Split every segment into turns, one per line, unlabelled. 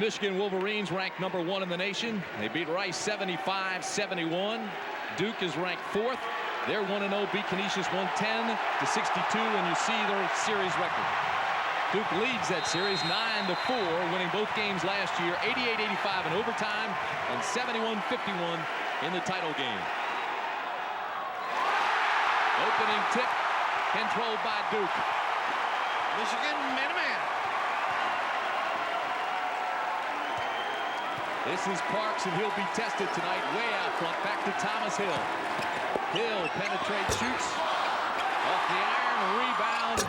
Michigan Wolverines ranked #1 in the nation. They beat Rice 75-71. Duke is ranked 4th. They're 1-0, beat Canisius 110-62, and you see their series record. Duke leads that series 9-4, winning both games last year, 88-85 in overtime and 71-51 in the title game. Opening tip controlled by Duke.
Michigan man-to-man.
This is Parks, and he'll be tested tonight way out front. Back to Thomas Hill. Hill penetrates, shoots. Off the iron, rebound.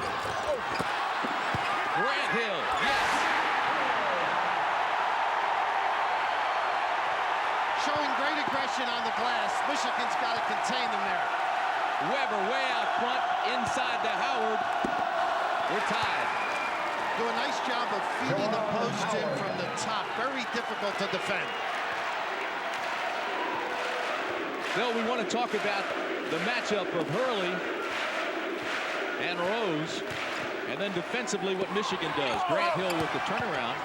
Grant Hill, yes.
Showing great aggression on the glass. Michigan's got to contain them there.
Weber way out front, inside to Howard. We're tied.
Do a nice job of feeding the post in from the top. Very difficult to defend.
Bill, we want to talk about the matchup of Hurley and Rose, and then defensively what Michigan does. Grant Hill with the turnaround,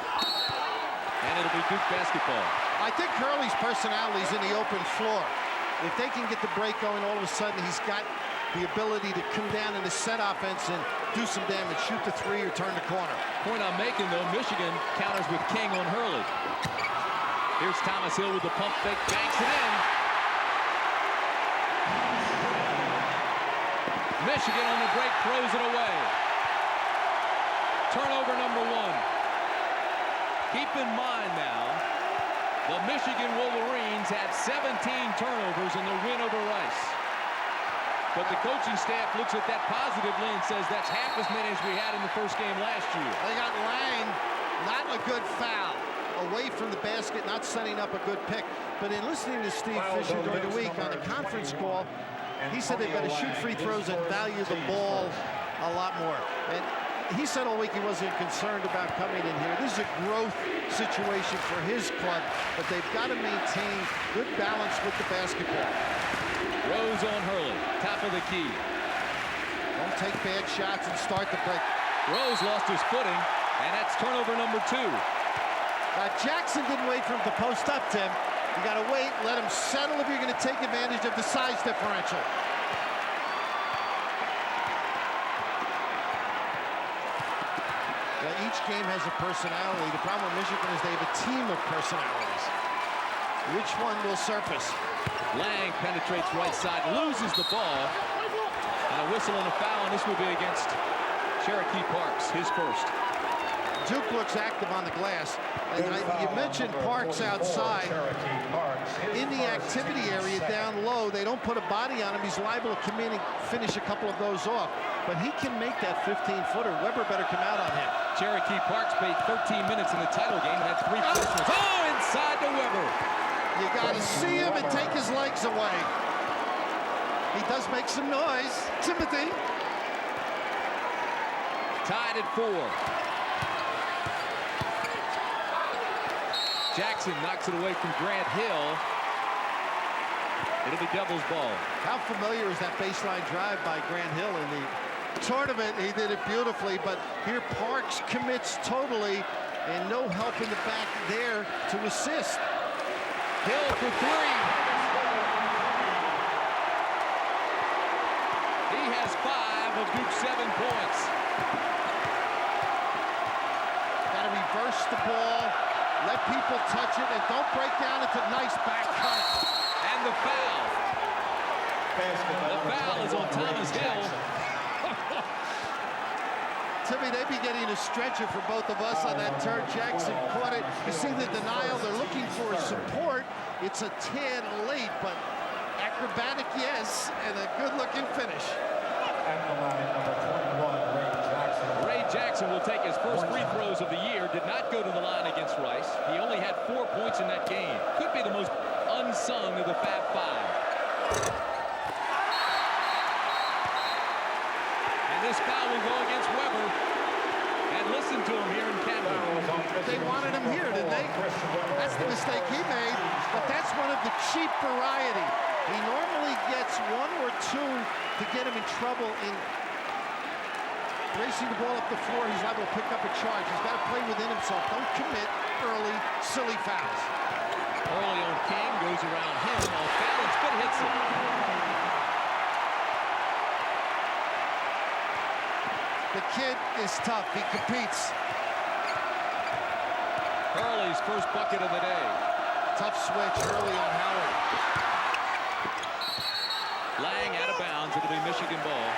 and it'll be Duke basketball.
I think Hurley's personality is in the open floor. If they can get the break going, all of a sudden he's got the ability to come down in the set offense and do some damage, shoot the three or turn the corner.
Point I'm making, though, Michigan counters with King on Hurley. Here's Thomas Hill with the pump fake, banks it in. Michigan on the break throws it away. Turnover #1. Keep in mind now, the Michigan Wolverines had 17 turnovers in their win over Rice. But the coaching staff looks at that positively and says that's half as many as we had in the first game last year.
They got Lang, not a good foul. Away from the basket, not setting up a good pick. But in listening to Steve Fisher during the week on the conference call, he said they've got to shoot free throws and value the ball a lot more. And he said all week he wasn't concerned about coming in here. This is a growth situation for his club, but they've got to maintain good balance with the basketball.
Rose on Hurley, top of the key.
Don't take bad shots and start the break.
Rose lost his footing, and that's turnover #2.
Jackson didn't wait for him to post up, Tim. You got to wait, let him settle if you're going to take advantage of the size differential. Now, each game has a personality. The problem with Michigan is they have a team of personalities. Which one will surface?
Lang penetrates right side, loses the ball, and a whistle and a foul, and this will be against Cherokee Parks, his first.
Duke looks active on the glass. And you mentioned Parks outside. In the activity area down low, they don't put a body on him. He's liable to come in and finish a couple of those off. But he can make that 15-footer. Weber better come out on him.
Cherokee Parks played 13 minutes in the title game and had 3 points. Oh, inside to Weber.
You got to see him and take his legs away. He does make some noise. Timothy.
Tied at 4. Jackson knocks it away from Grant Hill. It'll be Devils ball.
How familiar is that baseline drive by Grant Hill in the tournament? He did it beautifully, but here Parks commits totally and no help in the back there to assist.
Hill for 3. He has 5 of Duke's 7 points.
Got to reverse the ball, let people touch it, and don't break down into nice back cut.
And the foul. The foul is on Thomas Hill.
Timmy, they'd be getting a stretcher for both of us on that turn. Jackson caught it. You see the denial. They're looking for support. It's a tad late, but acrobatic, yes, and a good-looking finish.
At the line, number 21, Ray Jackson.
Ray Jackson will take his first free throws of the year. Did not go to the line against Rice. He only had 4 points in that game. Could be the most unsung of the Fab Five. And this foul will go against Weber. And listen to him here in Canada.
They wanted him here, didn't they? That's the mistake he made, but that's one of the cheap variety. He normally gets 1 or 2 to get him in trouble in racing the ball up the floor. He's liable to pick up a charge. He's got to play within himself. Don't commit. early, silly fouls.
Hurley on King, goes around him, off balance, but hits it.
The kid is tough. He competes.
Hurley's first bucket of the day.
Tough switch early on Howard.
Lang out of bounds. It'll be Michigan ball.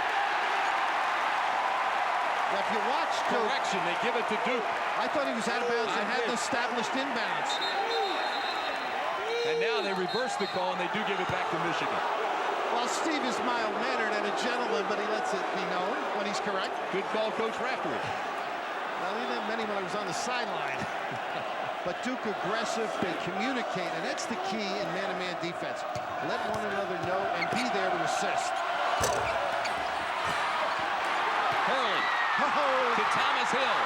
Now, if you watch Duke,
Correction, they give it to Duke.
I thought he was out of bounds and had established inbounds.
And now they reverse the call, and they do give it back to Michigan.
Well, Steve is mild-mannered and a gentleman, but he lets it be known when he's correct.
Good call, Coach Raftery.
Well, he didn't have many when I was on the sideline. But Duke aggressive, they communicate, and that's the key in man-to-man defense. Let one another know and be there to assist.
Hurley to Thomas Hill.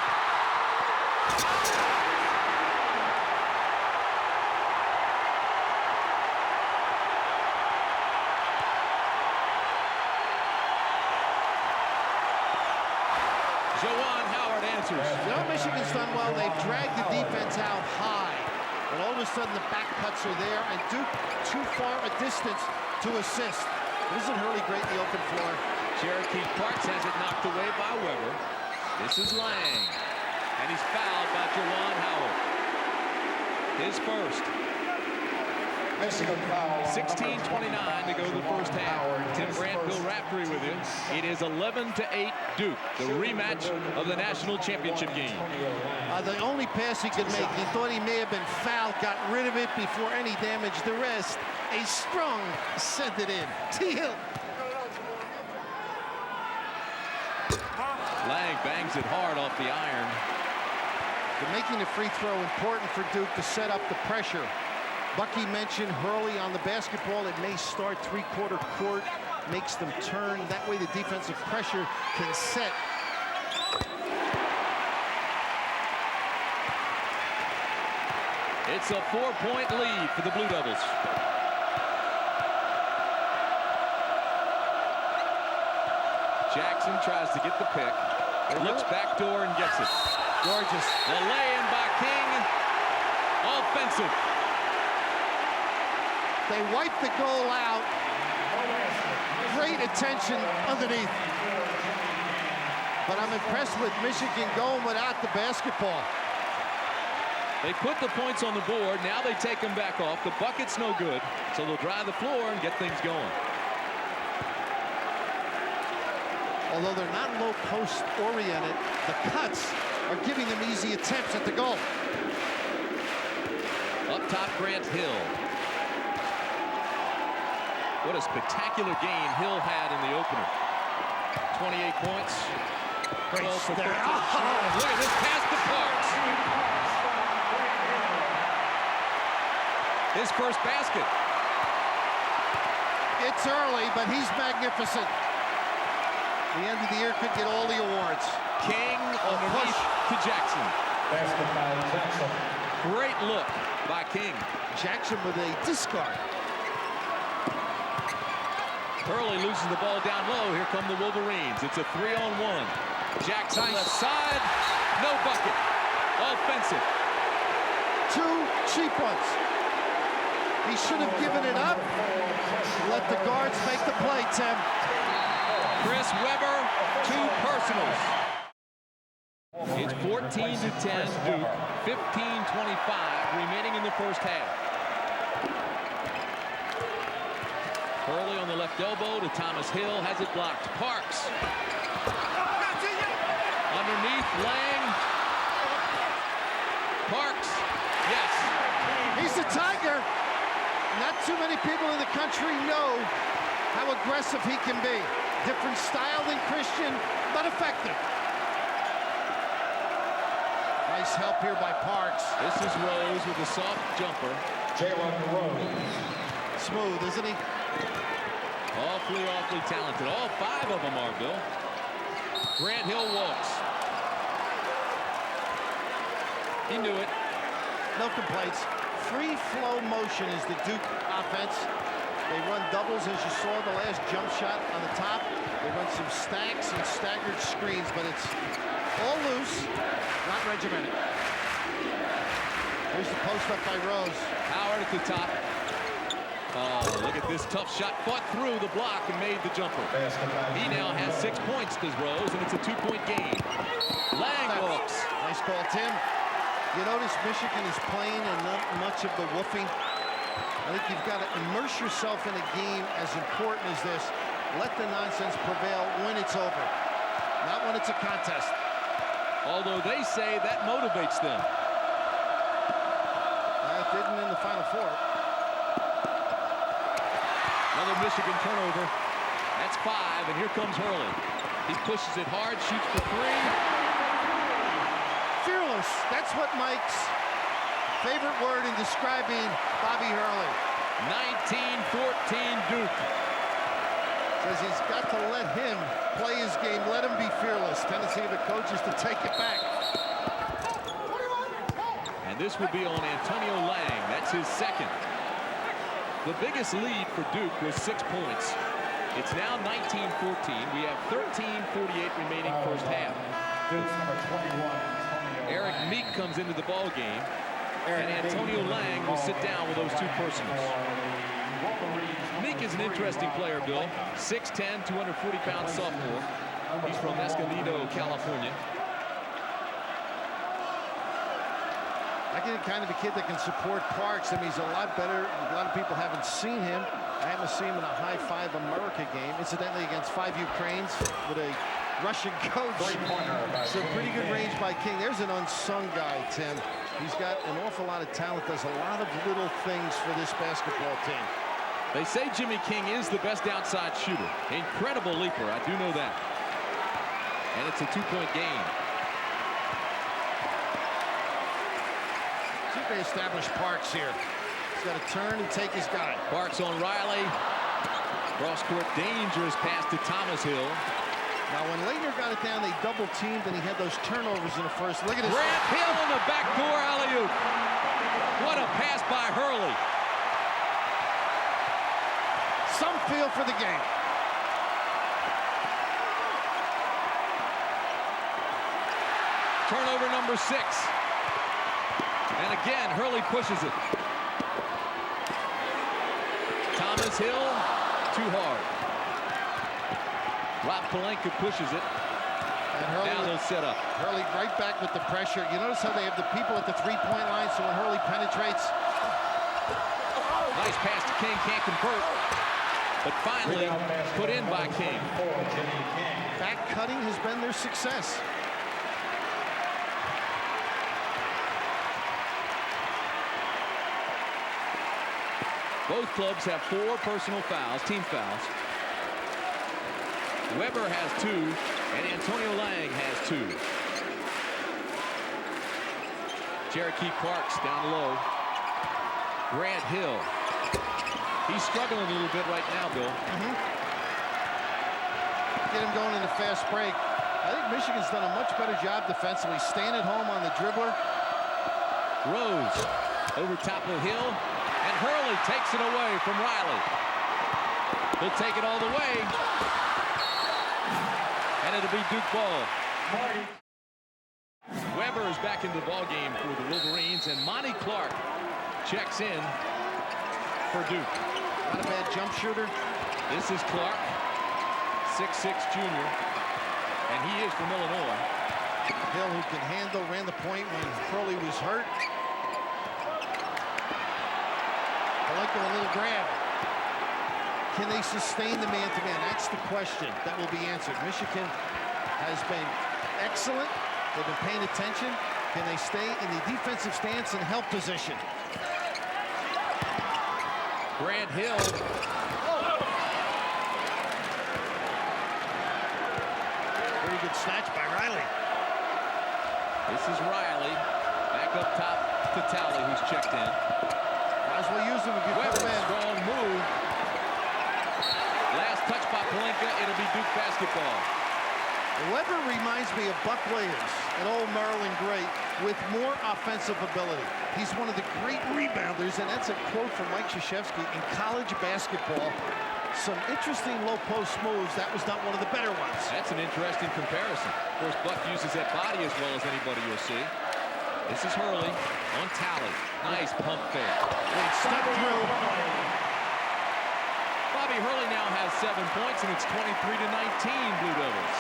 Juwan Howard answers.
You know, Michigan's done well. They've dragged the defense out high. But all of a sudden, the back cuts are there, and Duke too far a distance to assist. Isn't Hurley great in the open floor?
Cherokee Parks has it knocked away by Weber. This is Lang. And he's fouled by Juwan Howard. His first. 16:29 to go the first half. Tim Grant, Bill Raftery with you. It is 11-8 Duke, the rematch of the national championship game.
The only pass he could make, he thought he may have been fouled, got rid of it before any damage. The rest, a strong sent it in. T-Hill.
Lang bangs it hard off the iron.
But making the free throw important for Duke to set up the pressure. Bucky mentioned Hurley on the basketball. It may start three-quarter court, makes them turn. That way the defensive pressure can set.
It's a 4-point lead for the Blue Devils. Jackson tries to get the pick. Looks backdoor and gets it.
Gorgeous.
The lay-in by King. Offensive.
They wipe the goal out. Great attention underneath. But I'm impressed with Michigan going without the basketball.
They put the points on the board. Now they take them back off. The bucket's no good, so they'll drive the floor and get things going.
Although they're not low post oriented, the cuts are giving them easy attempts at the goal.
Up top, Grant Hill. What a spectacular game Hill had in the opener. 28 points. 12 for 13. Look at this pass to Parks. His first basket.
It's early, but he's magnificent. The end of the year could get all the awards.
King underneath to Jackson.
Basketball, Jackson.
Great look by King.
Jackson with a discard.
Hurley loses the ball down low. Here come the Wolverines. It's a 3-on-1. Jackson left side. No bucket. Offensive.
Two cheap ones. He should have given it up. Let the guards make the play, Tim.
Chris Weber, two personals. It's 14-10 Duke. 15:25 remaining in the first half. Hurley on the left elbow to Thomas Hill, has it blocked. Parks. Underneath, Lang. Parks, yes.
He's a Tiger. Not too many people in the country know how aggressive he can be. Different style than Christian, but effective. Nice help here by Parks.
This is Rose with a soft jumper.
Jalen Rose.
Smooth, isn't he?
Awfully talented. All five of them are, Bill. Grant Hill walks. He knew it.
No complaints. Free flow motion is the Duke offense. They run doubles, as you saw the last jump shot on the top. They run some stacks and staggered screens, but it's all loose, not regimented. Here's the post up by Rose.
Howard at the top. Oh, look at this tough shot. Fought through the block and made the jumper. He now has 6 points, does Rose, and it's a 2-point game. Lang looks.
Nice call, Tim. You notice Michigan is playing and not much of the woofing. I think you've got to immerse yourself in a game as important as this. Let the nonsense prevail when it's over, not when it's a contest.
Although they say that motivates them.
It didn't in the Final Four.
Another Michigan turnover. That's 5, and here comes Hurley. He pushes it hard, shoots for 3.
Fearless. That's what Mike's favorite word in describing Bobby Hurley.
19-14 Duke.
Says he's got to let him play his game. Let him be fearless. Tendency of the coaches to take it back.
And this will be on Antonio Lang. That's his second. The biggest lead for Duke was 6 points. It's now 19-14. We have 13:48 remaining first half. Eric Meek comes into the ball game, and Antonio Lang will sit down with those two personals. Meek is an interesting player, Bill. 6'10", 240-pound sophomore. He's from Escondido, California.
I get the kind of a kid that can support Parks. I mean, he's a lot better. A lot of people haven't seen him. I haven't seen him in a High Five America game, incidentally against 5 Ukraines with a Russian coach. So pretty good range by King. There's an unsung guy, Tim. He's got an awful lot of talent, does a lot of little things for this basketball team.
They say Jimmy King is the best outside shooter. Incredible leaper, I do know that. And it's a 2-point game.
See if they establish Parks here. He's got to turn and take his guy.
Parks on Riley. Cross-court dangerous pass to Thomas Hill.
Now, when Leitner got it down, they double-teamed, and he had those turnovers in the first. Look at this.
Grant Hill in the backdoor alley-oop. What a pass by Hurley.
Some feel for the game.
Turnover number 6. And again, Hurley pushes it. Thomas Hill, too hard. Rob Pelinka pushes it.
And Hurley,
now they'll set up.
Hurley right back with the pressure. You notice how they have the people at the three-point line, so when Hurley penetrates.
Nice pass to King, can't convert. But finally put in by King.
Back cutting has been their success.
Both clubs have 4 personal fouls, team fouls. Weber has 2, and Antonio Lang has 2. Cherokee Parks down low. Grant Hill. He's struggling a little bit right now, Bill.
Get him going in the fast break. I think Michigan's done a much better job defensively, staying at home on the dribbler.
Rose over top of Hill, and Hurley takes it away from Riley. He'll take it all the way, and it'll be Duke ball. Weber is back into the ball game for the Wolverines, and Monty Clark checks in for Duke.
Not a bad jump shooter.
This is Clark, 6'6" junior, and he is from Illinois.
Hill, who can handle, ran the point when Hurley was hurt. Pelinka, a little grab. Can they sustain the man-to-man? That's the question that will be answered. Michigan has been excellent. They've been paying attention. Can they stay in the defensive stance and help position?
Grant Hill.
Very good snatch by Riley.
This is Riley. Back up top to Talley, who's checked in.
Might as well use him if you put
Weber,
him in.
strong move. Last touch by Pelinka. It'll be Duke basketball.
Weber reminds me of Buck Williams, an old Maryland great, with more offensive ability. He's one of the great rebounders, and that's a quote from Mike Krzyzewski in college basketball. Some interesting low post moves. That was not one of the better ones.
That's an interesting comparison. Of course, Buck uses that body as well as anybody you'll see. This is Hurley on Talley. Nice pump fake.
Step through.
Bobby Hurley now has 7 points, and it's 23-19 Blue Devils.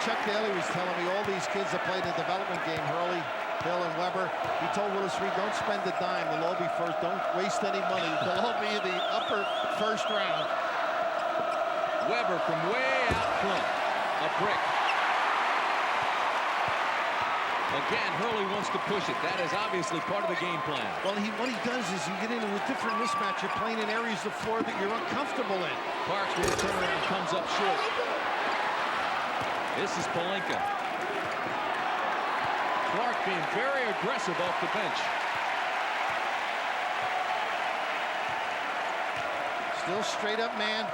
Chuck Daly was telling me all these kids that played the development game, Hurley, Hill, and Weber, he told Willis Reed, don't spend a dime. They'll all be first. Don't waste any money. They'll all be in the upper first round.
Weber from way out front. A brick. Again, Hurley wants to push it. That is obviously part of the game plan.
Well, what he does is you get into a different mismatch. You're playing in areas of the floor that you're uncomfortable in.
Parks with a turnaround comes up short. This is Pelinka. Clark being very aggressive off the bench.
Still straight up man.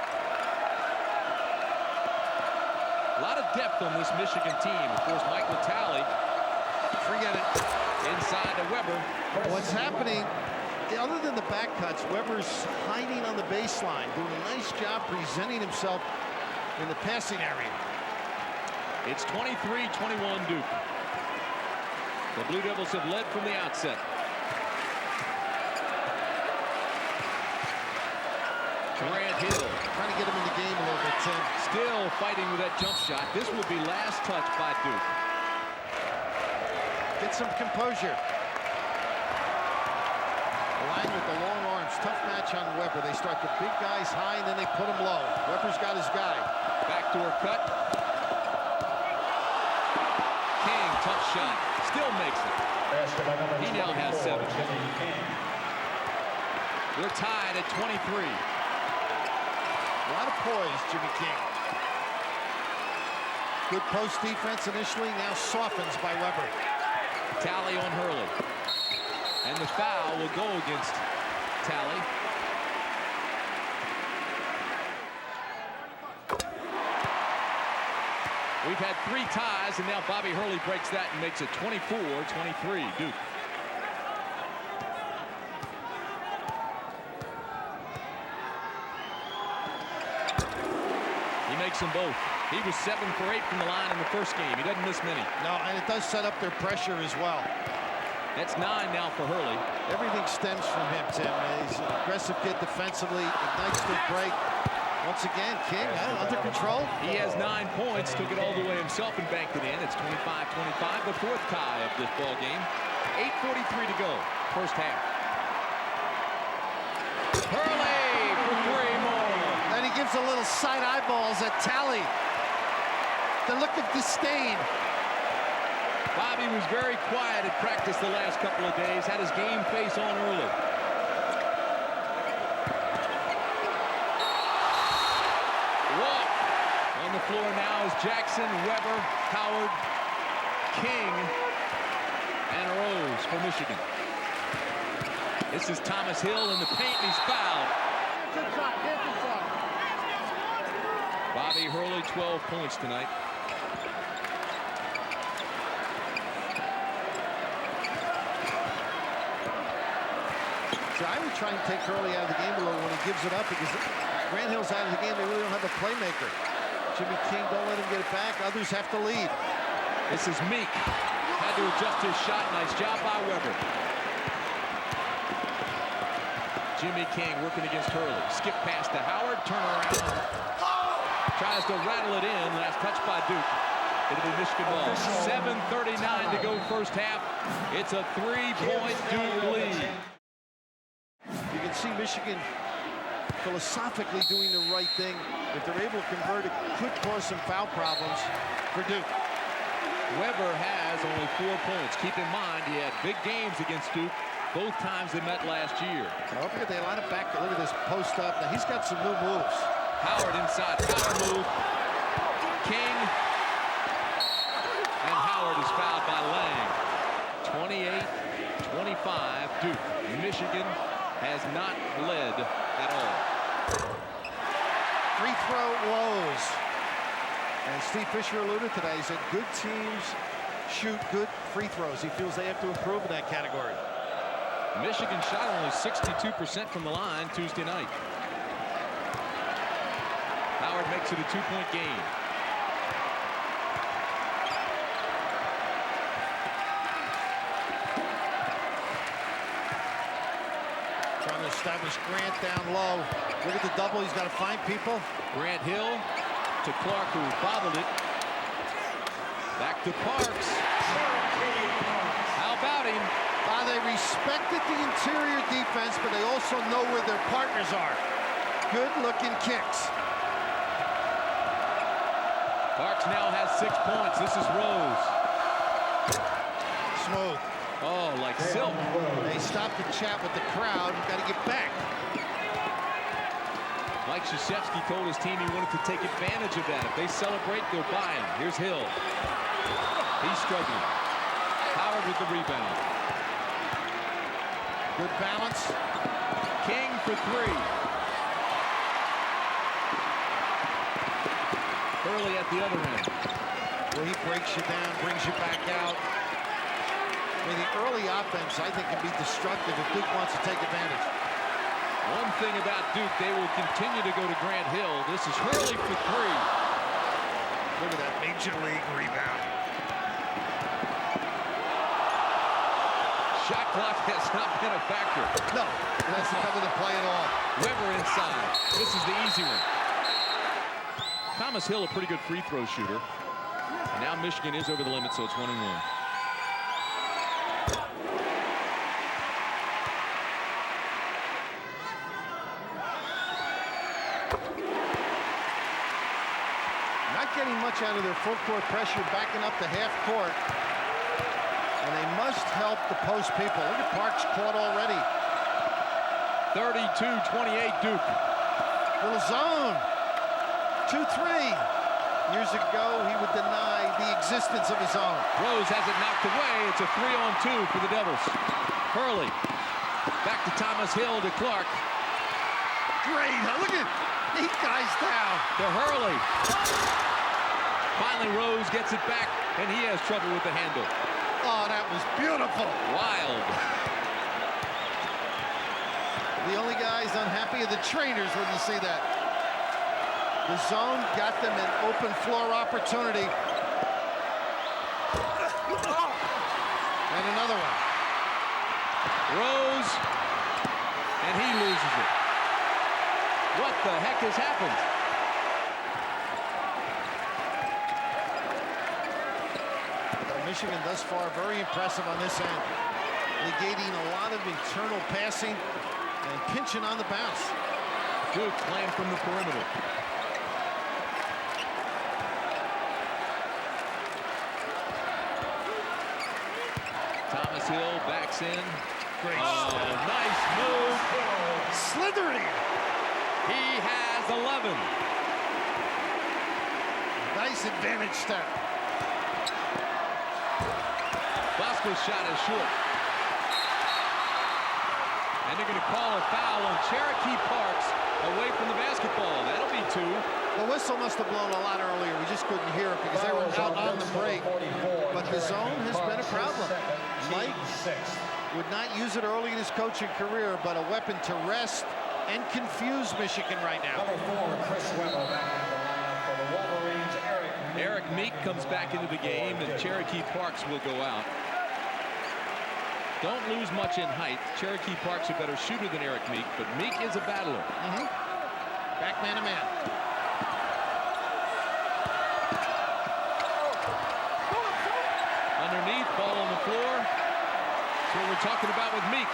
A lot of depth on this Michigan team. Of course, Michael Talley.
Forget it.
Inside to Weber.
What's happening, other than the back cuts, Weber's hiding on the baseline, doing a nice job presenting himself in the passing area.
It's 23-21 Duke. The Blue Devils have led from the outset. Grant Hill.
Trying to get him in the game a little bit, Tim.
Still fighting with that jump shot. This will be last touch by Duke.
Get some composure. Lang with the long arms. Tough match on Weber. They start the big guys high, and then they put them low. Weber's got his guy.
Backdoor cut. King, tough shot. Still makes it. He now has 7. We're tied at 23.
A lot of poise, Jimmy King. Good post defense initially, now softens by Weber.
Talley on Hurley. And the foul will go against Talley. We've had 3 ties, and now Bobby Hurley breaks that and makes it 24-23 Duke. He makes them both. He was 7 for 8 from the line in the first game. He doesn't miss many.
No, and it does set up their pressure as well.
That's 9 now for Hurley.
Everything stems from him, Tim. He's an aggressive kid defensively, ignites the break. Once again, King under control.
He has 9 points, took it all the way himself and banked it in. It's 25-25, the 4th tie of this ball game. 8:43 to go, first half. Hurley for 3 more.
And he gives a little side eyeballs at Talley. The look of disdain.
Bobby was very quiet at practice the last couple of days, had his game face on early. Walk. On the floor now is Jackson, Weber, Howard, King, and Rose for Michigan. This is Thomas Hill in the paint, and he's fouled. Bobby Hurley, 12 points tonight.
So I would try and take Hurley out of the game a little when he gives it up, because Grant Hill's out of the game. They really don't have a playmaker. Jimmy King, don't let him get it back. Others have to lead.
This is Meek. Had to adjust his shot. Nice job by Weber. Jimmy King working against Hurley. Skip pass to Howard. Turn around. Tries to rattle it in. Last touch by Duke. It'll be Michigan ball. 7:39 to go first half. It's a 3-point Duke lead.
You can see Michigan philosophically doing the right thing. If they're able to convert, it could cause some foul problems for Duke.
Weber has only 4 points. Keep in mind, he had big games against Duke both times they met last year.
Don't forget, they line up back. Look at this post up. Now, he's got some new moves.
Howard inside, power move. King. And Howard is fouled by Lang. 28-25 Duke. Michigan has not led at all.
Free throw woes. And Steve Fisher alluded to that. He said good teams shoot good free throws. He feels they have to improve in that category.
Michigan shot only 62% from the line Tuesday night. Howard makes it a 2-point game.
establish Grant down low. Look at the double. He's got to find people.
Grant Hill to Clark, who bobbled it. Back to Parks. How about him?
They respected the interior defense, but they also know where their partners are. Good-looking kicks.
Parks now has 6 points. This is Rose.
Smooth.
Oh, like silk.
They stopped to chat with the crowd. You've got to get back.
Mike Krzyzewski told his team he wanted to take advantage of that. If they celebrate, they're buying. Here's Hill. He's struggling. Howard with the rebound.
Good balance.
King for 3. Hurley at the other end.
Well, he breaks you down, brings you back out. I mean, the early offense, I think, can be destructive if Duke wants to take advantage.
One thing about Duke, they will continue to go to Grant Hill. This is Hurley for 3.
Look at that major league rebound.
Shot clock has not been a factor.
No, it hasn't come into play at all.
Weber inside. This is the easy one. Thomas Hill, a pretty good free throw shooter. And now Michigan is over the limit, so it's 1-1.
Not getting much out of their full court pressure, backing up the half court. And they must help the post people. Look at Parks caught already.
32-28 Duke.
Little zone. 2-3. Years ago, he would deny the existence of his own.
Rose has it knocked away. It's a 3-on-2 for the Devils. Hurley. Back to Thomas Hill to Clark.
Great. Look at 8 guys down.
To Hurley. Finally, Rose gets it back, and he has trouble with the handle.
Oh, that was beautiful.
Wild.
The only guys unhappy are the trainers when you see that. The zone got them an open floor opportunity. And another one.
Rose, and he loses it. What the heck has happened?
Michigan thus far very impressive on this end, negating a lot of internal passing and pinching on the bounce.
Duke playing from the perimeter. Thomas Hill backs in.
Great.
Oh, nice move.
Slithering.
He has 11.
Nice advantage step.
Bosco's shot is short. And they're going to call a foul on Cherokee Parks away from the basketball. That'll be 2.
The whistle must have blown a lot earlier. We just couldn't hear it because they were out on the break. But the zone has been a problem. Mike would not use it early in his coaching career, but a weapon to rest and confuse Michigan right now.
Number 4, Chris Weber back in the lineup for the Wolverines.
Eric Meek comes back into the game, and Cherokee Parks will go out. Don't lose much in height. Cherokee Park's a better shooter than Eric Meek, but Meek is a battler.
Back man to man.
Underneath, ball on the floor. That's what we're talking about with Meek.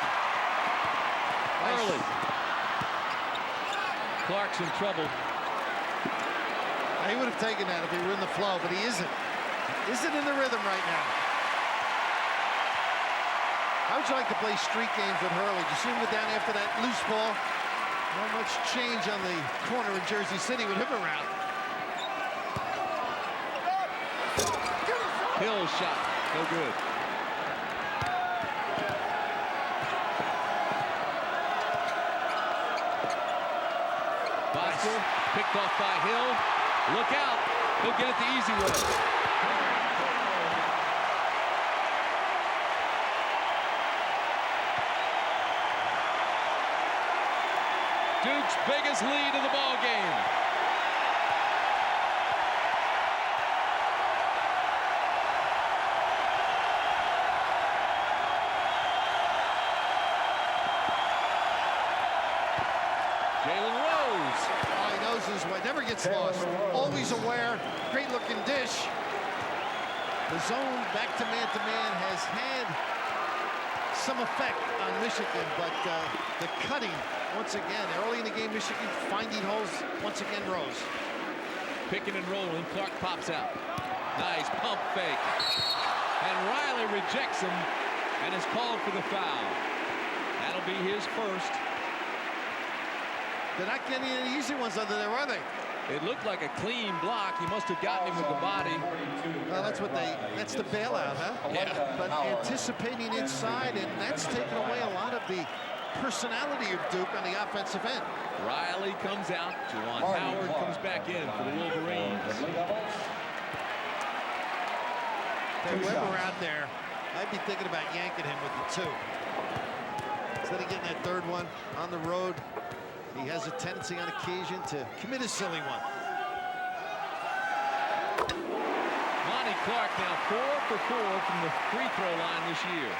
Early. Clark's in trouble.
He would have taken that if he were in the flow, but he isn't. Isn't in the rhythm right now. How would you like to play street games with Hurley? Did you see him go down after that loose ball? Not much change on the corner in Jersey City with him around.
Hill shot, no good. Bosco picked off by Hill. Look out, he'll get it the easy way. Duke's biggest lead of the ball game.
never gets lost. Always aware. Great looking dish. The zone back to man has had some effect on Michigan, but the cutting, once again, early in the game, Michigan finding holes, once again, Rose.
Picking and rolling, Clark pops out. Nice pump fake. And Riley rejects him and is called for the foul. That'll be his first.
They're not getting any easy ones under there, are they?
It looked like a clean block. He must have gotten him with the body.
Well, that's the bailout, huh?
Yeah.
But anticipating inside, and that's taken away a lot of the personality of Duke on the offensive end.
Riley comes out. Juwan Howard comes back in for the Wolverines.
If Weber out there, I'd be thinking about yanking him with the 2. Instead of getting that third one on the road, he has a tendency on occasion to commit a silly one.
Lonnie Clark now 4 for 4 from the free throw line this year.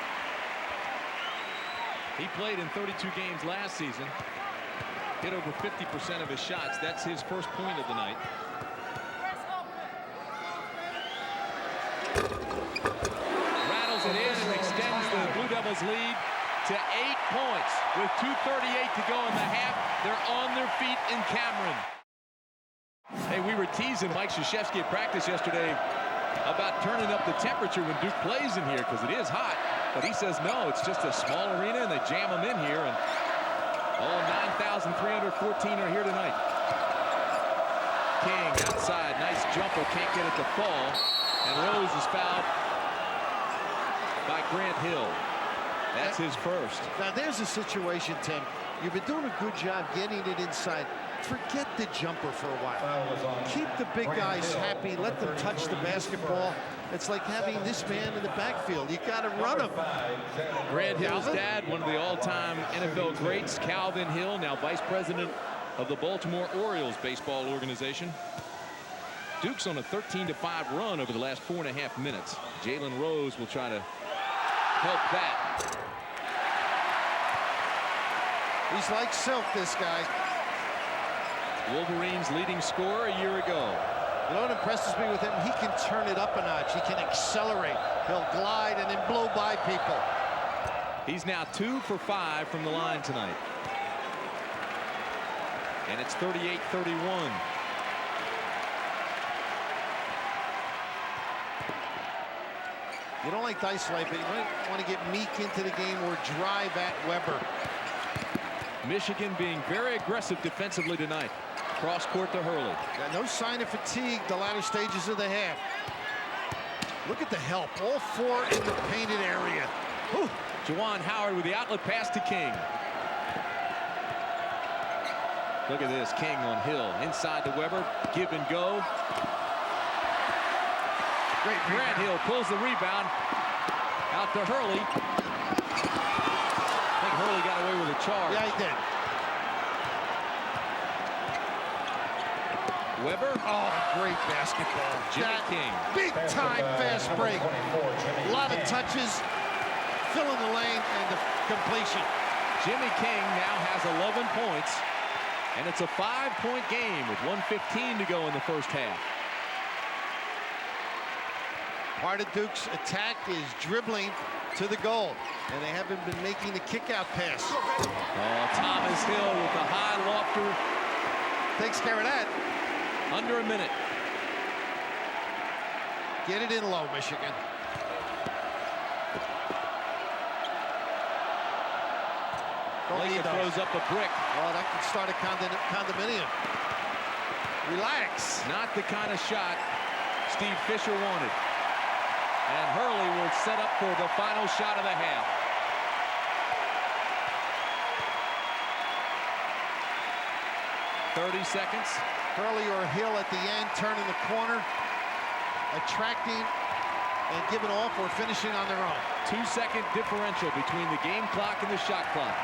He played in 32 games last season. Hit over 50% of his shots. That's his first point of the night. Rattles it in and extends the Blue Devils lead to 8 points. With 2:38 to go in the half, they're on their feet in Cameron. Hey, we were teasing Mike Krzyzewski at practice yesterday about turning up the temperature when Duke plays in here because it is hot. But he says no, it's just a small arena and they jam them in here. And all 9,314 are here tonight. King outside, nice jumper, can't get it to fall. And Rose is fouled by Grant Hill. That's his first.
Now there's a situation, Tim. You've been doing a good job getting it inside. Forget the jumper for a while. Keep the big guys happy. Let them touch the basketball. It's like having this man in the backfield. You got to run him.
Grant Hill's dad, one of the all-time NFL greats, Calvin Hill, now vice president of the Baltimore Orioles baseball organization. Duke's on a 13-5 run over the last 4.5 minutes. Jalen Rose will try to help that.
He's like silk, this guy.
Wolverines leading scorer a year ago.
You know what impresses me with him? He can turn it up a notch. He can accelerate. He'll glide and then blow by people.
He's now 2 for 5 from the line tonight. And it's 38-31.
You don't like to isolate, but you might want to get Meek into the game or drive at Weber.
Michigan being very aggressive defensively tonight. Cross court to Hurley.
Got no sign of fatigue the latter stages of the half. Look at the help. All 4 in the painted area. Whew.
Juwan Howard with the outlet pass to King. Look at this. King on Hill. Inside to Weber. Give and go.
Great
Grant Hill pulls the rebound. Out to Hurley. I think Hurley got away with a charge.
Yeah, he did.
Weber.
Oh, great basketball.
Jimmy King.
Big time fast break. A lot of touches. Filling the lane and the completion.
Jimmy King now has 11 points. And it's a 5-point game with 1:15 to go in the first half.
Part of Duke's attack is dribbling to the goal. And they haven't been making the kick-out pass.
Oh, Thomas Hill with the high lofter.
Takes care of that.
Under a minute.
Get it in low, Michigan.
Lincoln throws up a brick.
Oh, that could start a condominium. Relax.
Not the kind of shot Steve Fisher wanted. And Hurley will set up for the final shot of the half. .30 seconds.
Hurley or Hill at the end, turning the corner, attracting and giving off or finishing on their own.
2-second differential between the game clock and the shot clock.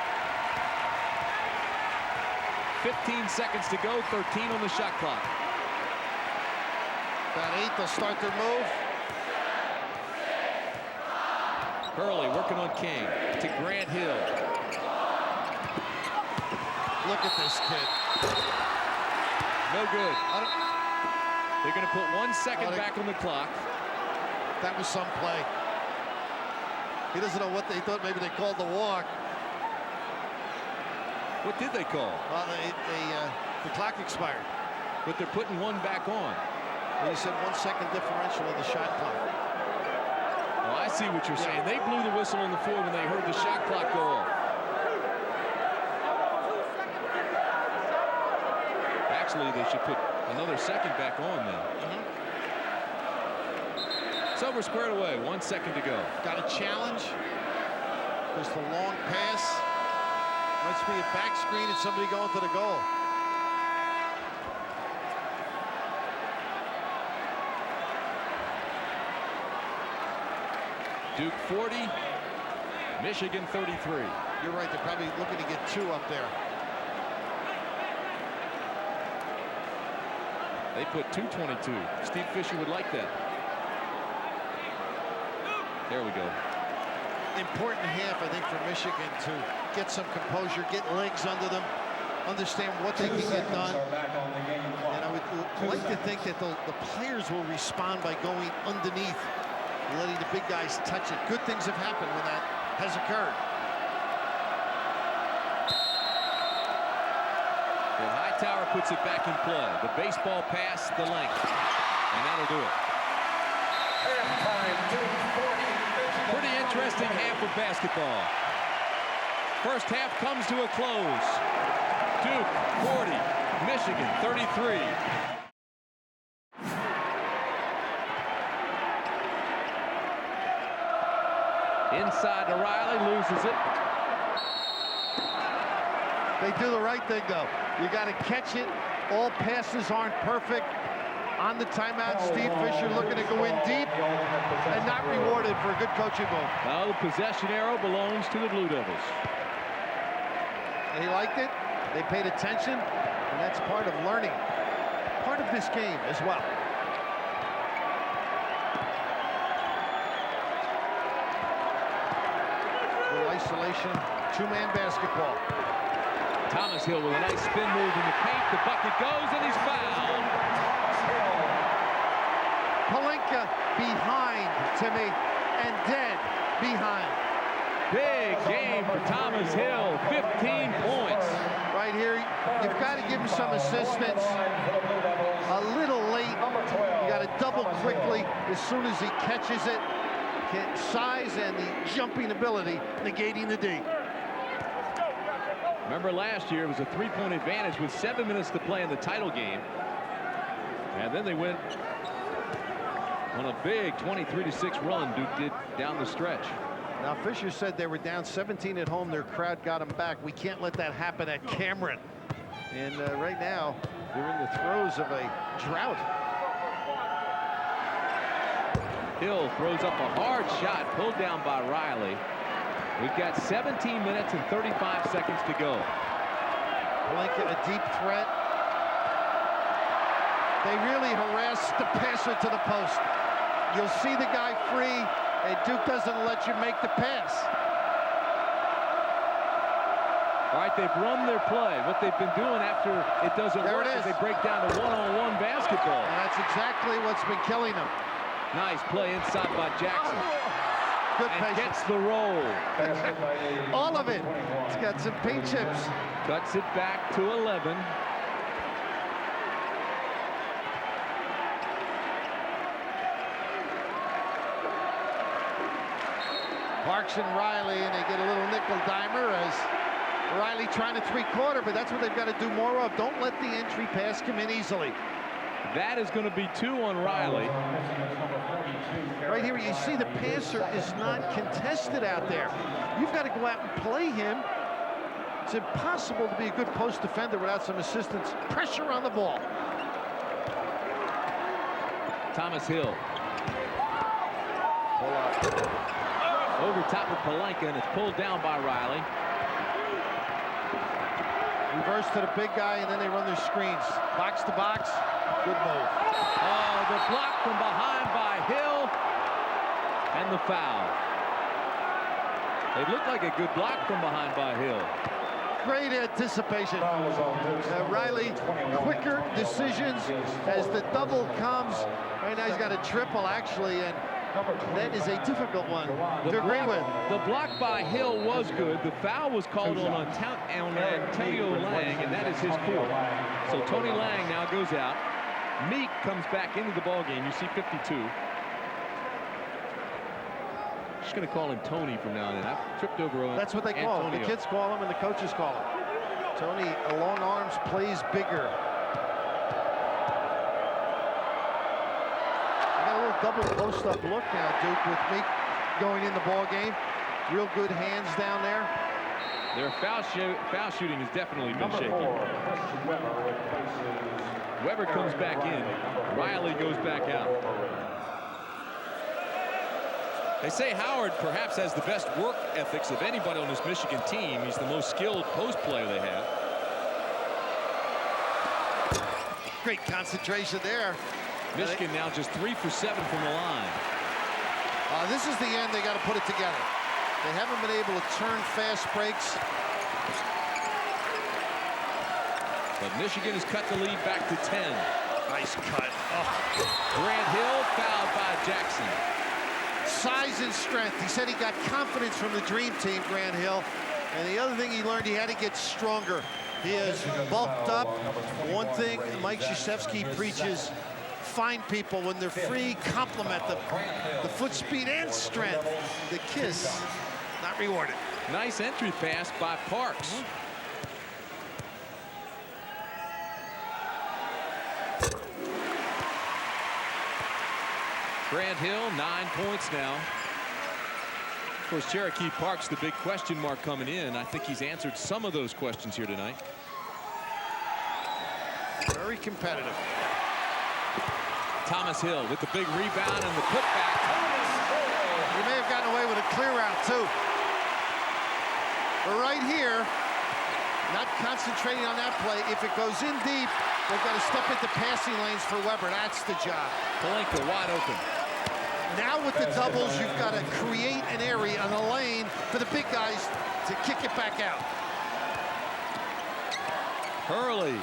15 seconds to go, 13 on the shot clock.
About 8, they'll start their move.
Hurley working on King to Grant Hill.
Look at this kid.
No good. They're going to put 1 second back on the clock.
That was some play. He doesn't know what they thought. Maybe they called the walk.
What did they call?
The clock expired.
But they're putting 1 back on.
Well, you said 1 second differential in the shot clock.
Oh, I see what you're saying. They blew the whistle on the floor when they heard the shot clock go off. Actually, they should put another second back on then. It's over, squared away. 1 second to go.
Got a challenge. There's the long pass. Must be a back screen and somebody going to the goal.
Duke 40, Michigan 33.
You're right, they're probably looking to get 2 up there.
They put 222. Steve Fisher would like that. There we go.
Important half, I think, for Michigan to get some composure, get legs under them, understand what they can get done. And I would like to think that the players will respond by going underneath, letting the big guys touch it. Good things have happened when that has occurred.
And Hightower puts it back in play. The baseball pass, the length. And that'll do it. Pretty interesting half of basketball. First half comes to a close. Duke 40, Michigan 33. Inside to Riley, loses it.
They do the right thing, though. You got to catch it. All passes aren't perfect. On the timeout, Steve Fisher looking to go in deep and not rewarded for a good coaching move.
Now the possession arrow belongs to the Blue Devils.
They liked it. They paid attention, and that's part of learning. Part of this game as well. Good isolation, 2-man basketball.
Thomas Hill with a nice spin move in the paint. The bucket goes, and he's fouled.
Pelinka behind, Timmy, and dead behind.
Big game for Thomas Hill, 15 points.
Right here, you've got to give him some assistance. A little late. You got to double quickly as soon as he catches it. Size and the jumping ability negating the D.
Remember last year, it was a 3-point advantage with 7 minutes to play in the title game. And then they went on a big 23-6 run Duke did down the stretch.
Now Fisher said they were down 17 at home. Their crowd got them back. We can't let that happen at Cameron. And right now they're in the throes of a drought.
Hill throws up a hard shot, pulled down by Riley. We've got 17 minutes and 35 seconds to go.
Pelinka, a deep threat. They really harass the passer to the post. You'll see the guy free, and Duke doesn't let you make the pass.
All right, they've run their play. What they've been doing after it doesn't work is they break down to one-on-one basketball.
And that's exactly what's been killing them.
Nice play inside by Jackson.
Good
and
patience.
gets the roll.
All of it. It's got some paint chips.
Cuts it back to 11.
Parks and Riley, and they get a little nickel dimer as Riley trying to 3-quarter, but that's what they've got to do more of. Don't let the entry pass come in easily.
That is going to be 2 on Riley.
Right here, you see the passer is not contested out there. You've got to go out and play him. It's impossible to be a good post defender without some assistance. Pressure on the ball.
Thomas Hill.
Pull up.
Over top of Pelinka, and it's pulled down by Riley.
Reverse to the big guy, and then they run their screens. Box to box. Good move.
Oh, the block from behind by Hill, and the foul. It looked like a good block from behind by Hill.
Great anticipation. Riley, quicker decisions as the double comes. Right now he's got a triple, actually, and that is a difficult one to agree with.
The block by Hill was good. The foul was called on Antonio Lang, and that is his fourth. So Tony Lang now goes out. Meek comes back into the ballgame. You see 52. Just going to call him Tony from now on. I've tripped over on
That's what they call him. The kids call him and the coaches call him. Tony, long arms, plays bigger. Double post-up look now, Duke, with Meek going in the ball game. Real good hands down there.
Their foul shooting has definitely been shaky. Weber comes back in. Riley goes back out. They say Howard perhaps has the best work ethics of anybody on this Michigan team. He's the most skilled post player they have.
Great concentration there.
Michigan now just 3 for 7 from the line.
This is the end. They got to put it together. They haven't been able to turn fast breaks.
But Michigan has cut the lead back to 10.
Nice cut. Oh.
Grant Hill fouled by Jackson.
Size and strength. He said he got confidence from the dream team, Grant Hill. And the other thing he learned, he had to get stronger. He has bulked up. One thing Mike Krzyzewski preaches, find people when they're free, compliment them. The foot speed and strength. The kiss, not rewarded.
Nice entry pass by Parks. Grant Hill, 9 points now. Of course, Cherokee Parks, the big question mark coming in. I think he's answered some of those questions here tonight.
Very competitive.
Thomas Hill with the big rebound and the putback.
He may have gotten away with a clear out, too. But right here, not concentrating on that play. If it goes in deep, they've got to step into passing lanes for Weber. That's the job.
Palenka wide open.
Now with the doubles, you've got to create an area on the lane for the big guys to kick it back out.
Hurley.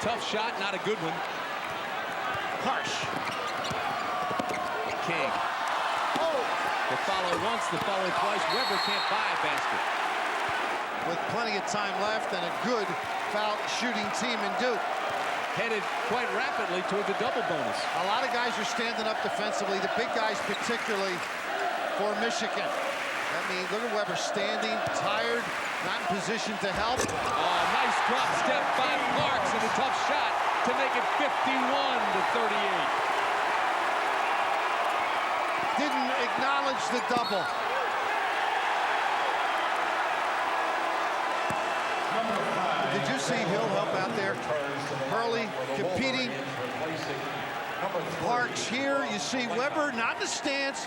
Tough shot, not a good one.
Harsh.
King.
Oh!
The follow once, the follow twice. Weber can't buy a basket.
With plenty of time left and a good foul shooting team in Duke.
Headed quite rapidly toward the double bonus.
A lot of guys are standing up defensively, the big guys particularly for Michigan. I mean, look at Weber standing, tired, not in position to help.
Oh, nice drop step by Parks and a tough shot to make it 51-38.
Didn't acknowledge the double. Did you see Hill help out there? Hurley competing. Parks here. You see Weber not in the stance,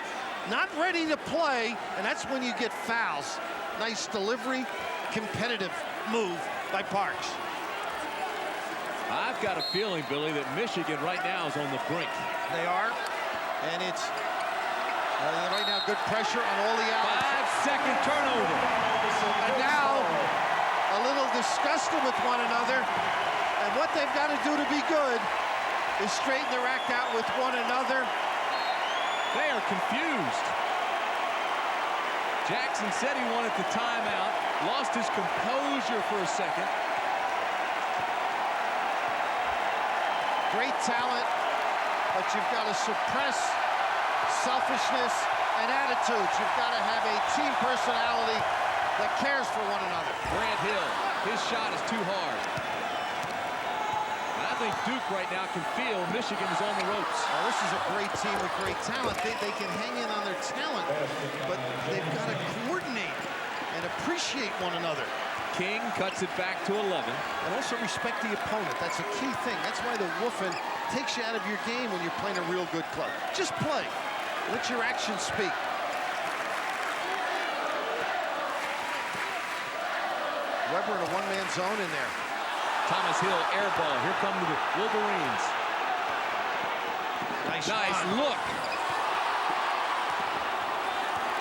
not ready to play, and that's when you get fouls. Nice delivery, competitive move by Parks.
I've got a feeling, Billy, that Michigan right now is on the brink.
They are, and it's right now good pressure on all the outlets.
5-second turnover.
And now a little disgusted with one another, and what they've got to do to be good is straighten their act out with one another.
They are confused. Jackson said he wanted the timeout, lost his composure for a second.
Great talent, but you've got to suppress selfishness and attitudes. You've got to have a team personality that cares for one another.
Grant Hill, his shot is too hard. And I think Duke right now can feel Michigan is on the ropes.
Well, this is a great team with great talent. They can hang in on their talent, but they've got to coordinate and appreciate one another.
King cuts it back to 11.
And also respect the opponent. That's a key thing. That's why the woofing takes you out of your game when you're playing a real good club. Just play. Let your actions speak. Weber in a one-man zone in there.
Thomas Hill, air ball. Here come the Wolverines. Nice look.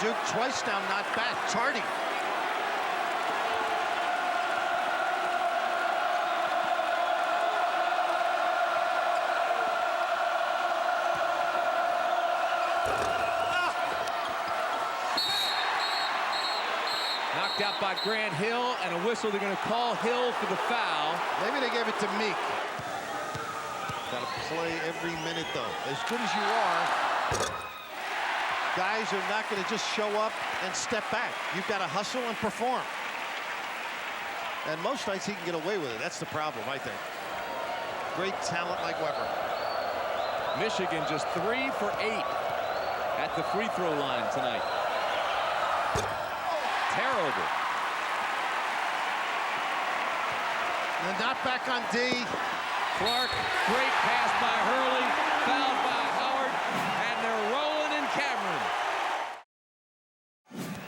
Duke twice down, not back. Tardy.
Knocked out by Grant Hill, and a whistle. They're going to call Hill for the foul.
Maybe they gave it to Meek. Got to play every minute, though. As good as you are, guys are not going to just show up and step back. You've got to hustle and perform. And most nights he can get away with it. That's the problem, I think. Great talent like Weber.
Michigan just 3 for 8 at the free throw line tonight. Terrible.
And not back on D.
Clark, great pass by Hurley, fouled by Howard, and they're rolling in Cameron.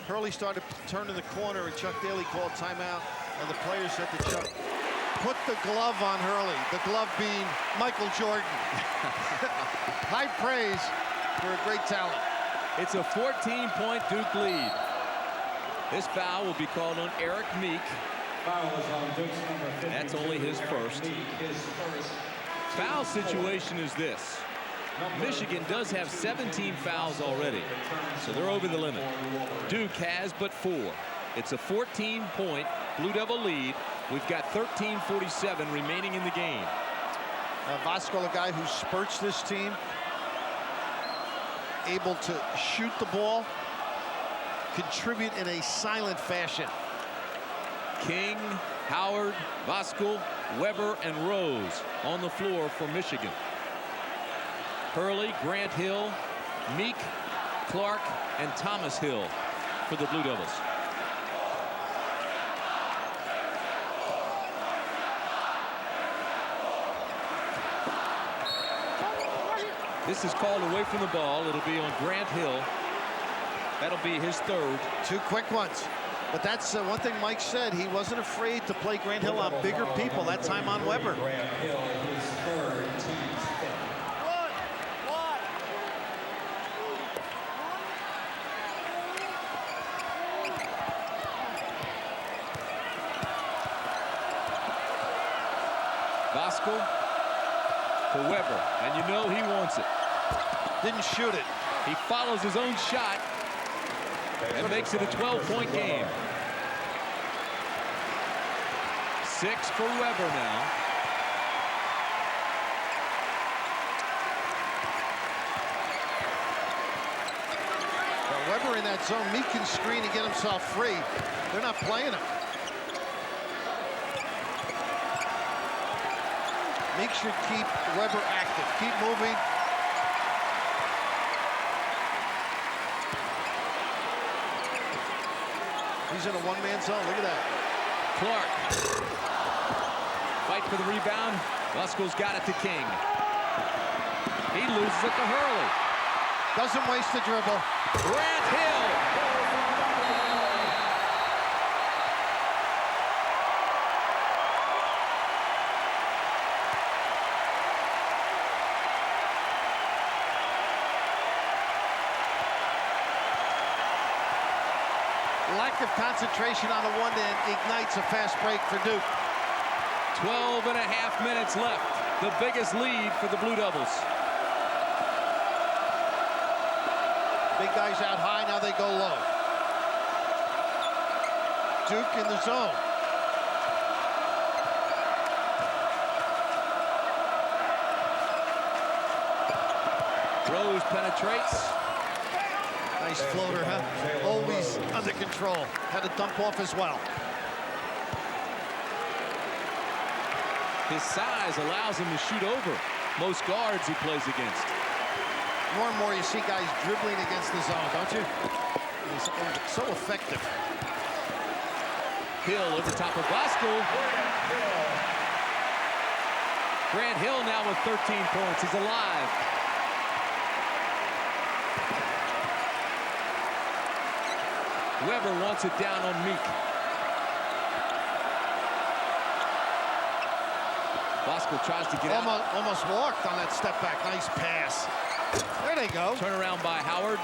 Hurley started turning the corner, and Chuck Daly called timeout, and the players said to Chuck, put the glove on Hurley, the glove being Michael Jordan. High praise for a great talent.
It's a 14-point Duke lead. This foul will be called on Eric Meek. That's only his first. Foul situation is this. Michigan does have 17 fouls already, so they're over the limit. Duke has but 4. It's a 14-point Blue Devil lead. We've got 13:47 remaining in the game.
Vasco, a guy who spurts this team, able to shoot the ball, contribute in a silent fashion.
King, Howard, Voskuhl, Weber, and Rose on the floor for Michigan. Hurley, Grant Hill, Meek, Clark, and Thomas Hill for the Blue Devils. This is called away from the ball. It'll be on Grant Hill. That'll be his third. 2 quick ones.
But that's one thing Mike said. He wasn't afraid to play Grant Hill on bigger people, that time on Weber.
Grant Hill, his third, team's fifth.
Voskuhl to Weber, and you know he wants it.
Didn't shoot it.
He follows his own shot and makes it a 12-point game. 6 for Weber now.
Well, Weber in that zone. Meek can screen and get himself free. They're not playing him. Meek should keep Weber active. Keep moving. He's in a one-man zone. Look at that.
Clark. Fight for the rebound. Voskuhl's got it to King. He loses it to Hurley.
Doesn't waste the dribble.
Grant Hill.
Lack of concentration on the one end ignites a fast break for Duke.
12 and a half minutes left. The biggest lead for the Blue Devils.
Big guys out high, now they go low. Duke in the zone.
Rose penetrates.
Nice floater, huh? Always under control. Had a dump off as well.
His size allows him to shoot over most guards he plays against.
More and more you see guys dribbling against the zone, don't you? He's so effective.
Hill over top of Voskuhl. Grant Hill now with 13 points. He's alive. Weber wants it down on Meek. Voskuhl tries to get out.
Almost walked on that step back. Nice pass. There they go.
Turn around by Howard.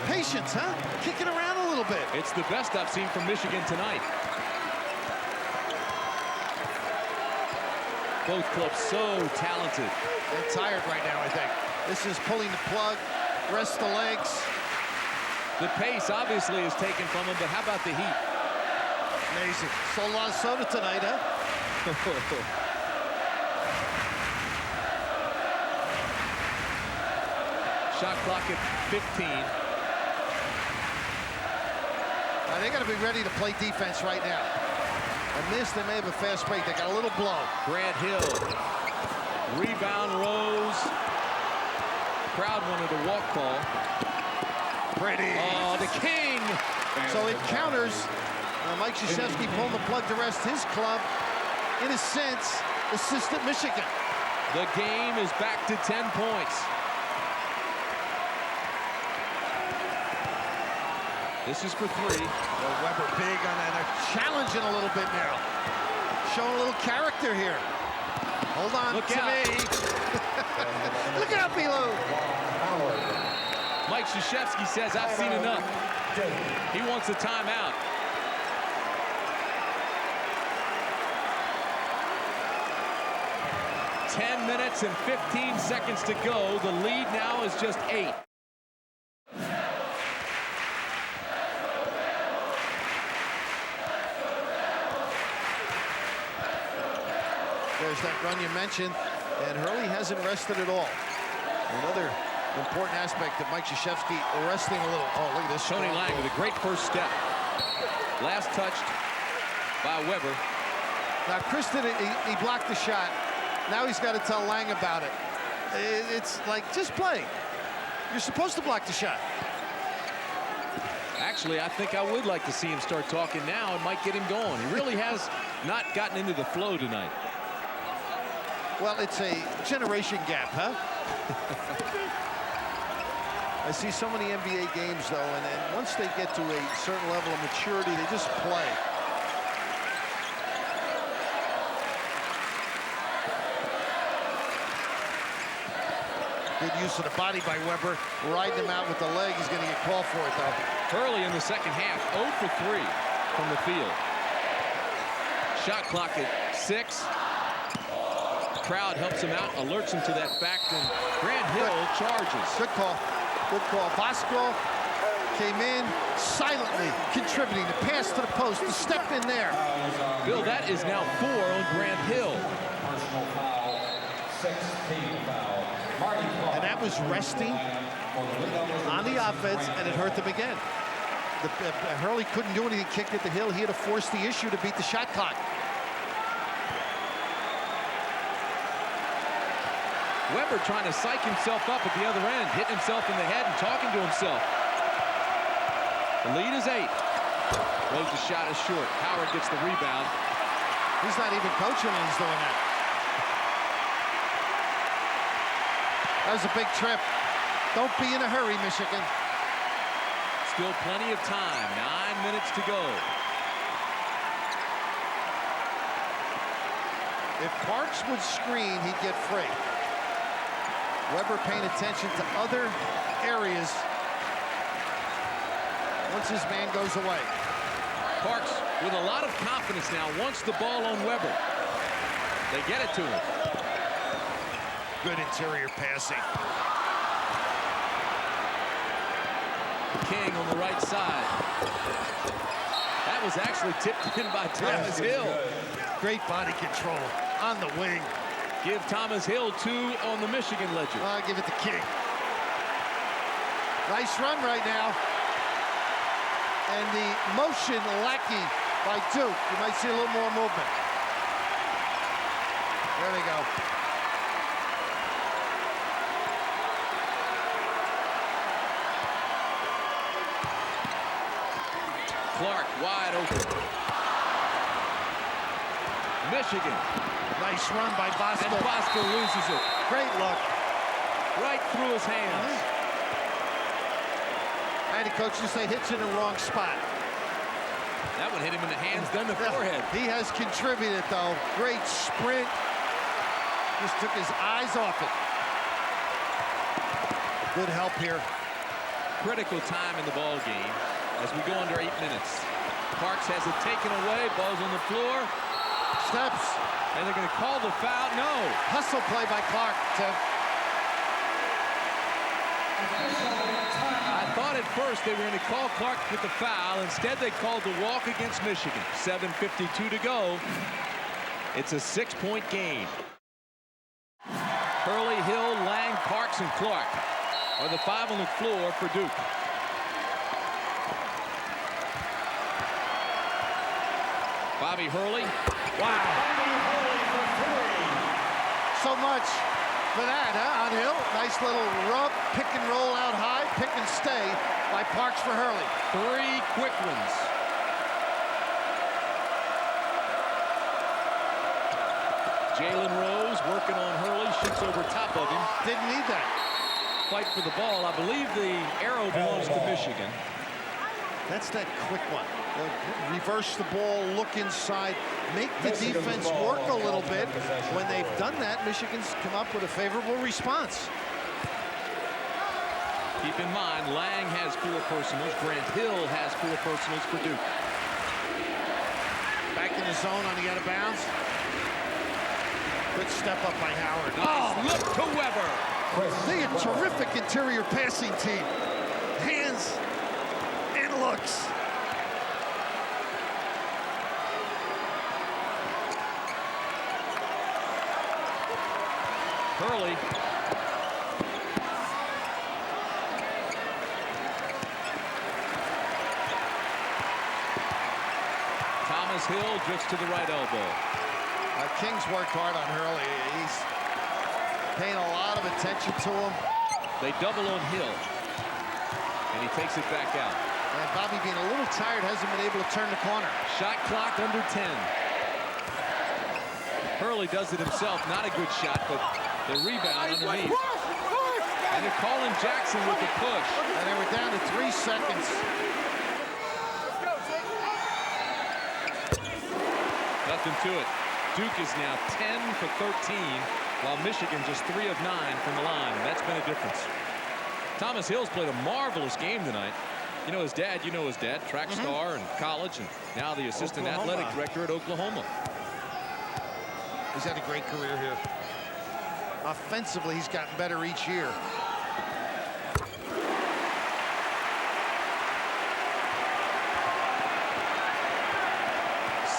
Patience, huh? Kicking around a little bit.
It's the best I've seen from Michigan tonight. Both clubs so talented.
They're tired right now, I think. This is pulling the plug. Rest the legs.
The pace obviously is taken from him, but how about the heat?
Amazing. Sold a lot of soda tonight, huh?
Shot clock at 15.
Now, they got to be ready to play defense right now. And this, they may have a fast break. They got a little blow.
Grant Hill. Rebound, Rose. Crowd wanted a walk call.
Pretty.
Oh, the king.
So it counters. Mike Krzyzewski pulling the plug to rest his club. In a sense, assistant Michigan.
The game is back to 10 points. This is for 3.
Weber big on that. Challenging a little bit now. Showing a little character here. Hold on
Look
to
out.
me. Look out, Milo.
Mike Krzyzewski says, I've seen enough. He wants a timeout. Ten minutes and 15 seconds to go. The lead now is just 8.
There's that run you mentioned, and Hurley hasn't rested at all. Another important aspect of Mike Krzyzewski resting a little. Oh, look at this.
Tony Lang with a great first step. Last touched by Weber.
Now, Kristen, he blocked the shot. Now he's got to tell Lang about it. It's like, just play. You're supposed to block the shot.
Actually, I think I would like to see him start talking now and might get him going. He really has not gotten into the flow tonight.
Well, it's a generation gap, huh? I see so many NBA games, though, and once they get to a certain level of maturity, they just play. Good use of the body by Weber. Riding him out with the leg. He's going to get called for it, though.
Hurley in the second half, 0 for 3 from the field. Shot clock at 6. Crowd helps him out, alerts him to that fact, and Grant Hill charges.
Good call. Good call. Bosco came in silently, contributing. The pass to the post, the step in there.
Bill, that is now 4 on Grant Hill.
Personal foul, 16th foul.
And that was resting on the offense, and it hurt them again. Hurley couldn't do anything, kicked at the Hill. He had to force the issue to beat the shot clock.
Weber trying to psych himself up at the other end, hitting himself in the head and talking to himself. The lead is 8. Rose's shot is short. Howard gets the rebound.
He's not even coaching when he's doing that. That was a big trip. Don't be in a hurry, Michigan.
Still plenty of time. 9 minutes to go.
If Parks would screen, he'd get free. Weber paying attention to other areas once his man goes away.
Parks with a lot of confidence now, wants the ball on Weber. They get it to him.
Good interior passing.
King on the right side. That was actually tipped in by Thomas Hill.
Great body control on the wing.
Give Thomas Hill 2 on the Michigan ledger.
I'll give it to King. Nice run right now. And the motion lacking by Duke. You might see a little more movement. There they go.
Clark wide open. Michigan.
Nice run by Bosco.
And Bosco loses it.
Great look.
Right through his hands.
I had a coach just say hits in the wrong spot.
That one hit him in the hands, then the forehead.
He has contributed, though. Great sprint. Just took his eyes off it. Good help here.
Critical time in the ball game as we go under 8 minutes. Parks has it taken away. Ball's on the floor.
Steps.
And they're going to call the foul. No.
Hustle play by Clark.
I thought at first they were going to call Clark with the foul. Instead, they called the walk against Michigan. 7:52 to go. It's a 6-point game. Hurley, Hill, Lang, Parks, and Clark are the 5 on the floor for Duke. Bobby Hurley.
Wow. So much for that, huh, on Hill. Nice little rub, pick and roll out high, pick and stay by Parks for Hurley.
3 quick ones. Jalen Rose working on Hurley, shoots over top of him.
Didn't need that.
Fight for the ball. I believe the arrow belongs to Michigan.
That's that quick one. Reverse the ball, look inside, make the defense work a little bit. When they've done that, Michigan's come up with a favorable response.
Keep in mind, Lang has 4 personals. Grant Hill has 4 personals for Duke.
Back in the zone on the out of bounds. Good step up by Howard.
Nice look to Weber.
They a terrific interior passing team. Hands and looks.
Hurley. Thomas Hill drifts to the right elbow.
King's worked hard on Hurley. He's paying a lot of attention to him.
They double on Hill. And he takes it back out.
And Bobby, being a little tired, hasn't been able to turn the corner.
Shot clock under 10. Hurley does it himself. Not a good shot, but the rebound underneath. And they're calling Jackson with the push.
And they were down to 3 seconds.
Nothing to it. Duke is now 10 for 13, while Michigan just 3 of 9 from the line. That's been a difference. Thomas Hill's played a marvelous game tonight. You know his dad, track star in college, and now the assistant athletic director at Oklahoma.
He's had a great career here. Offensively, he's gotten better each year.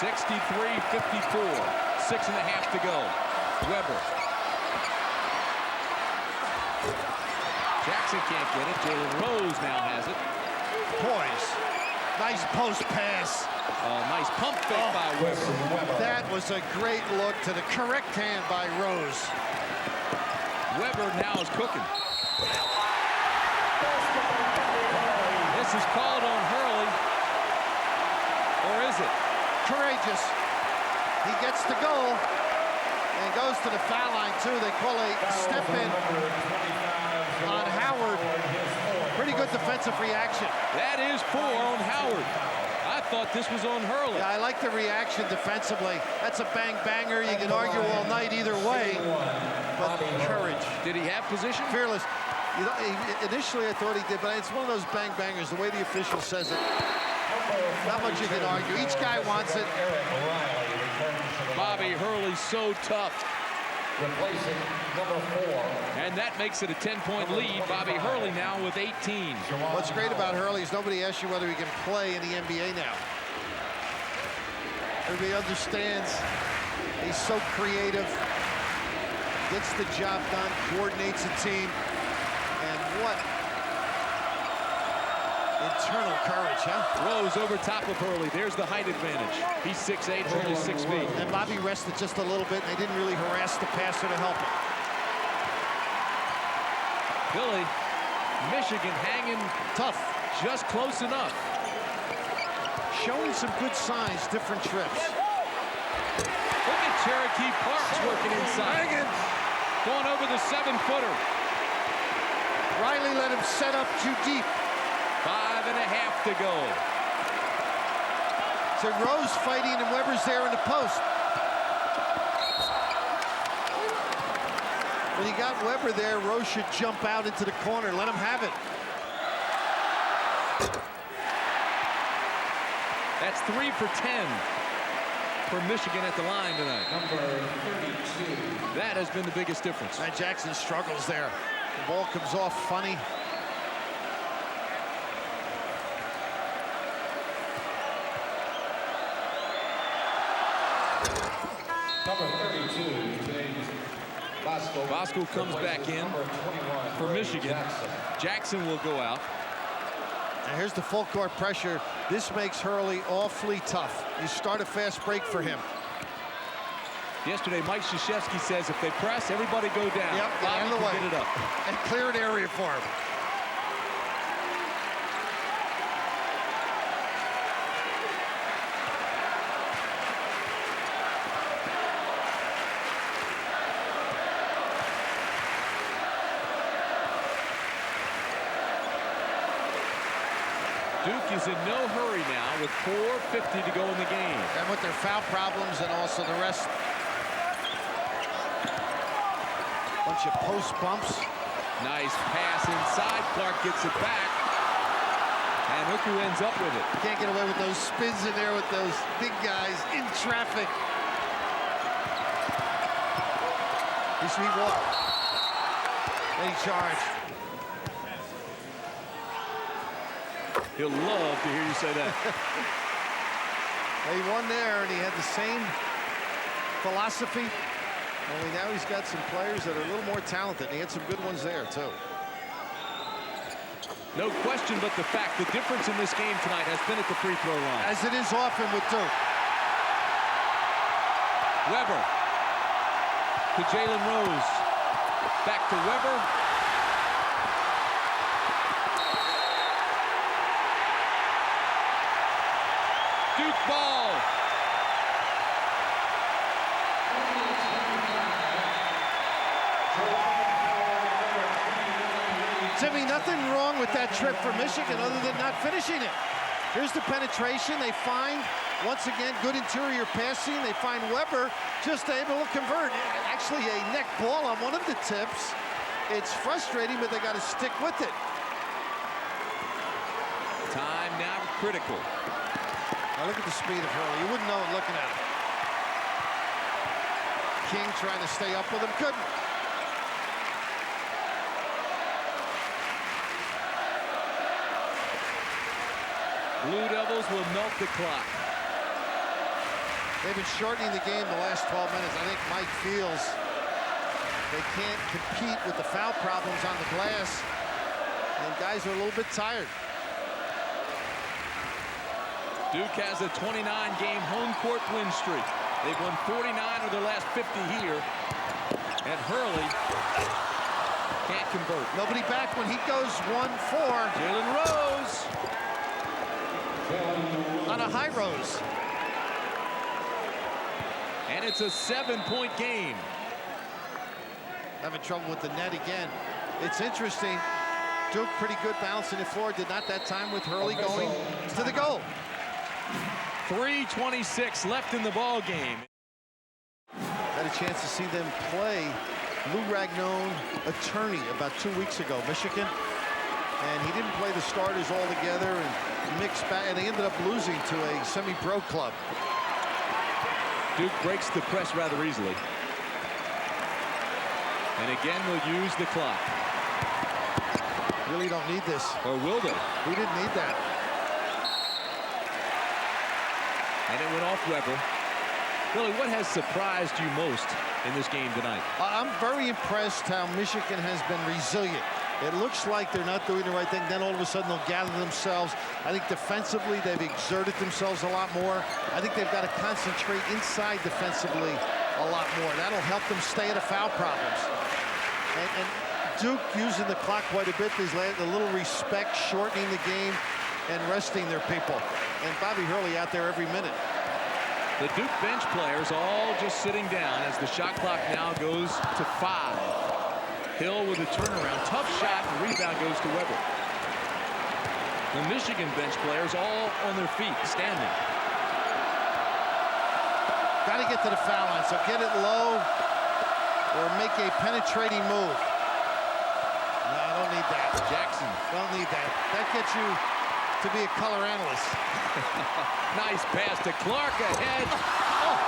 (63-54). 6.5 to go. Weber. Jackson can't get it. Jalen Rose now has it.
Poise. Nice post pass.
Nice pump fake by Weber.
That was a great look to the correct hand by Rose.
Weber now is cooking. This is called on Hurley. Or is it?
Courageous. He gets the goal and goes to the foul line, too. They call a step in on Howard. Pretty good defensive reaction.
That is 4 on Howard. I thought this was on Hurley.
Yeah, I like the reaction defensively. That's a bang-banger. You can argue all night either way. But courage.
Did he have position?
Fearless. You know, initially I thought he did, but it's one of those bang-bangers. The way the official says it. Not much you can argue. Each guy wants it.
Bobby Hurley so tough.
Replacing number 4.
And that makes it a 10-point lead. Bobby Hurley now with 18.
What's great about Hurley is nobody asks you whether he can play in the NBA now. Everybody understands he's so creative, gets the job done, coordinates a team, and what internal courage, huh?
Rose over top of Hurley. There's the height advantage. He's 6'8", Hurley's 6 feet.
And Bobby rested just a little bit, and they didn't really harass the passer to help him.
Billy, Michigan hanging
Tough.
just close enough.
Showing some good signs, different trips.
Look at Cherokee Parks working inside. Going over the 7-footer.
Riley let him set up too deep.
5.5 to go.
So Rose fighting and Weber's there in the post. When you got Weber there, Rose should jump out into the corner. Let him have it.
That's 3 for 10 for Michigan at the line tonight.
Number 32.
That has been the biggest difference.
Matt Jackson struggles there. The ball comes off funny.
Number 32, James Bosco.
Bosco comes back in
Number 21
for Michigan.
Jackson.
Jackson will go out.
And here's the full court pressure. This makes Hurley awfully tough. You start a fast break for him.
Yesterday, Mike Krzyzewski says if they press, everybody go down.
Yep,
Bobby
out of the
can
way.
get it up.
And clear an area for him.
Duke is in no hurry now with 4:50 to go in the game.
And with their foul problems and also the rest. Bunch of post bumps.
Nice pass inside. Clark gets it back. And Roku ends up with it.
Can't get away with those spins in there with those big guys in traffic. He sweet walk. They charge.
He'll love to hear you say that.
He won there, and he had the same philosophy. Only now he's got some players that are a little more talented. He had some good ones there, too.
No question but the fact the difference in this game tonight has been at the free throw line.
As it is often with Duke.
Weber to Jalen Rose. Back to Weber. Duke ball.
Jimmy, nothing wrong with that trip for Michigan other than not finishing it. Here's the penetration. They find, once again, good interior passing. They find Weber just able to convert. Actually, a neck ball on one of the tips. It's frustrating, but they got to stick with it.
Time now critical.
Now look at the speed of Hurley. You wouldn't know it looking at him. King trying to stay up with him. Couldn't.
Blue Devils will melt the clock.
They've been shortening the game the last 12 minutes. I think Mike feels they can't compete with the foul problems on the glass. And guys are a little bit tired.
Duke has a 29-game home court win streak. They've won 49 of their last 50 here. And Hurley can't convert.
Nobody back when he goes 1-4.
Jalen Rose.
On a high Rose.
And it's a 7-point game.
Having trouble with the net again. It's interesting. Duke pretty good balancing the floor. Did not that time with Hurley going to the goal.
3:26 left in the ball game.
Had a chance to see them play Lou Ragnone attorney about 2 weeks ago, Michigan. And he didn't play the starters all together and mixed back, and they ended up losing to a semi-pro club.
Duke breaks the press rather easily. And again, they'll use the clock.
Really don't need this.
Or will they?
We didn't need that.
And it went off Weber. Billy, what has surprised you most in this game tonight?
I'm very impressed how Michigan has been resilient. It looks like they're not doing the right thing. Then all of a sudden they'll gather themselves. I think defensively they've exerted themselves a lot more. I think they've got to concentrate inside defensively a lot more. That'll help them stay out of foul problems. And Duke using the clock quite a bit. There's a little respect, shortening the game and resting their people. And Bobby Hurley out there every minute.
The Duke bench players all just sitting down as the shot clock now goes to 5. Hill with a turnaround. Tough shot, and rebound goes to Weber. The Michigan bench players all on their feet, standing.
Got to get to the foul line, so get it low or make a penetrating move. No, I don't need that.
Jackson.
Don't need that. That gets you to be a color analyst.
Nice pass to Clark ahead. Oh.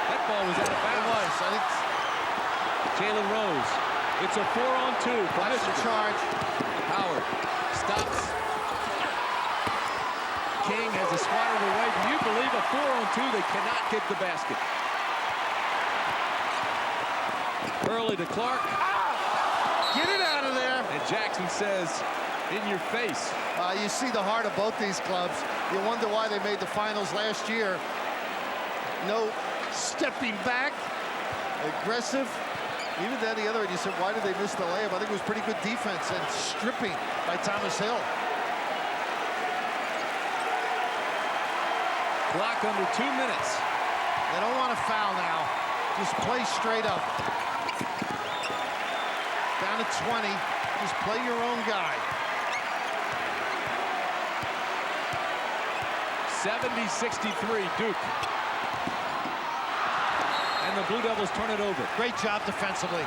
That ball was out of bounds.
It was. I think
Jalen Rose. It's a 4-on-2 for
watch the
Michigan.
charge.
Howard stops. King has a swatted away. Can you believe a 4-on-2? They cannot get the basket. Hurley to Clark.
Get it out of there.
And Jackson says, in your face.
You see the heart of both these clubs. You wonder why they made the finals last year. No stepping back, aggressive. Even then, the other end, you said, why did they miss the layup? I think it was pretty good defense and stripping by Thomas Hill.
Clock under 2 minutes.
They don't want to foul now. Just play straight up. Down to 20. Just play your own guy.
70-63, Duke. And the Blue Devils turn it over.
Great job defensively.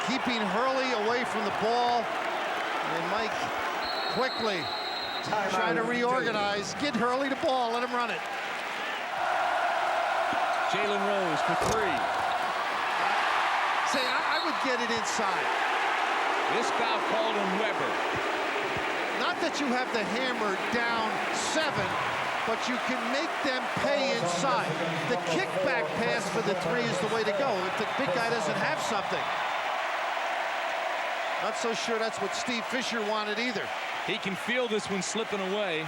Keeping Hurley away from the ball. And Mike quickly trying to reorganize. Get Hurley the ball. Let him run it.
Jalen Rose for 3.
Say, I would get it inside.
This foul called on Weber.
Not that you have the hammer down 7, but you can make them pay inside. The kickback pass for the 3 is the way to go if the big guy doesn't have something. Not so sure that's what Steve Fisher wanted either.
He can feel this one slipping away.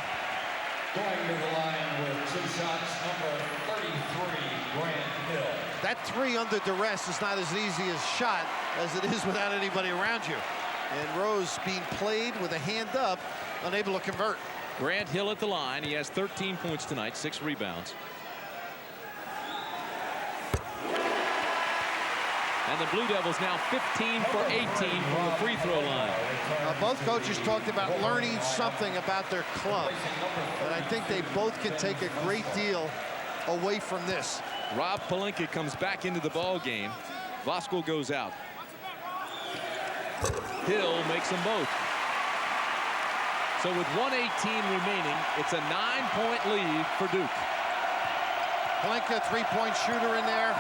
Going to the line with 2 shots, number 33, Grant Hill.
That 3 under duress is not as easy a shot as it is without anybody around you. And Rose being played with a hand up, unable to convert.
Grant Hill at the line. He has 13 points tonight, 6 rebounds. And the Blue Devils now 15 for 18 from the free throw line.
Both coaches talked about learning something about their club. And I think they both can take a great deal away from this.
Rob Pelinka comes back into the ball game. Voskuhl goes out. Hill makes them both. So with 1:18 remaining, it's a 9-point lead for Duke.
Pelinka, 3-point shooter in there.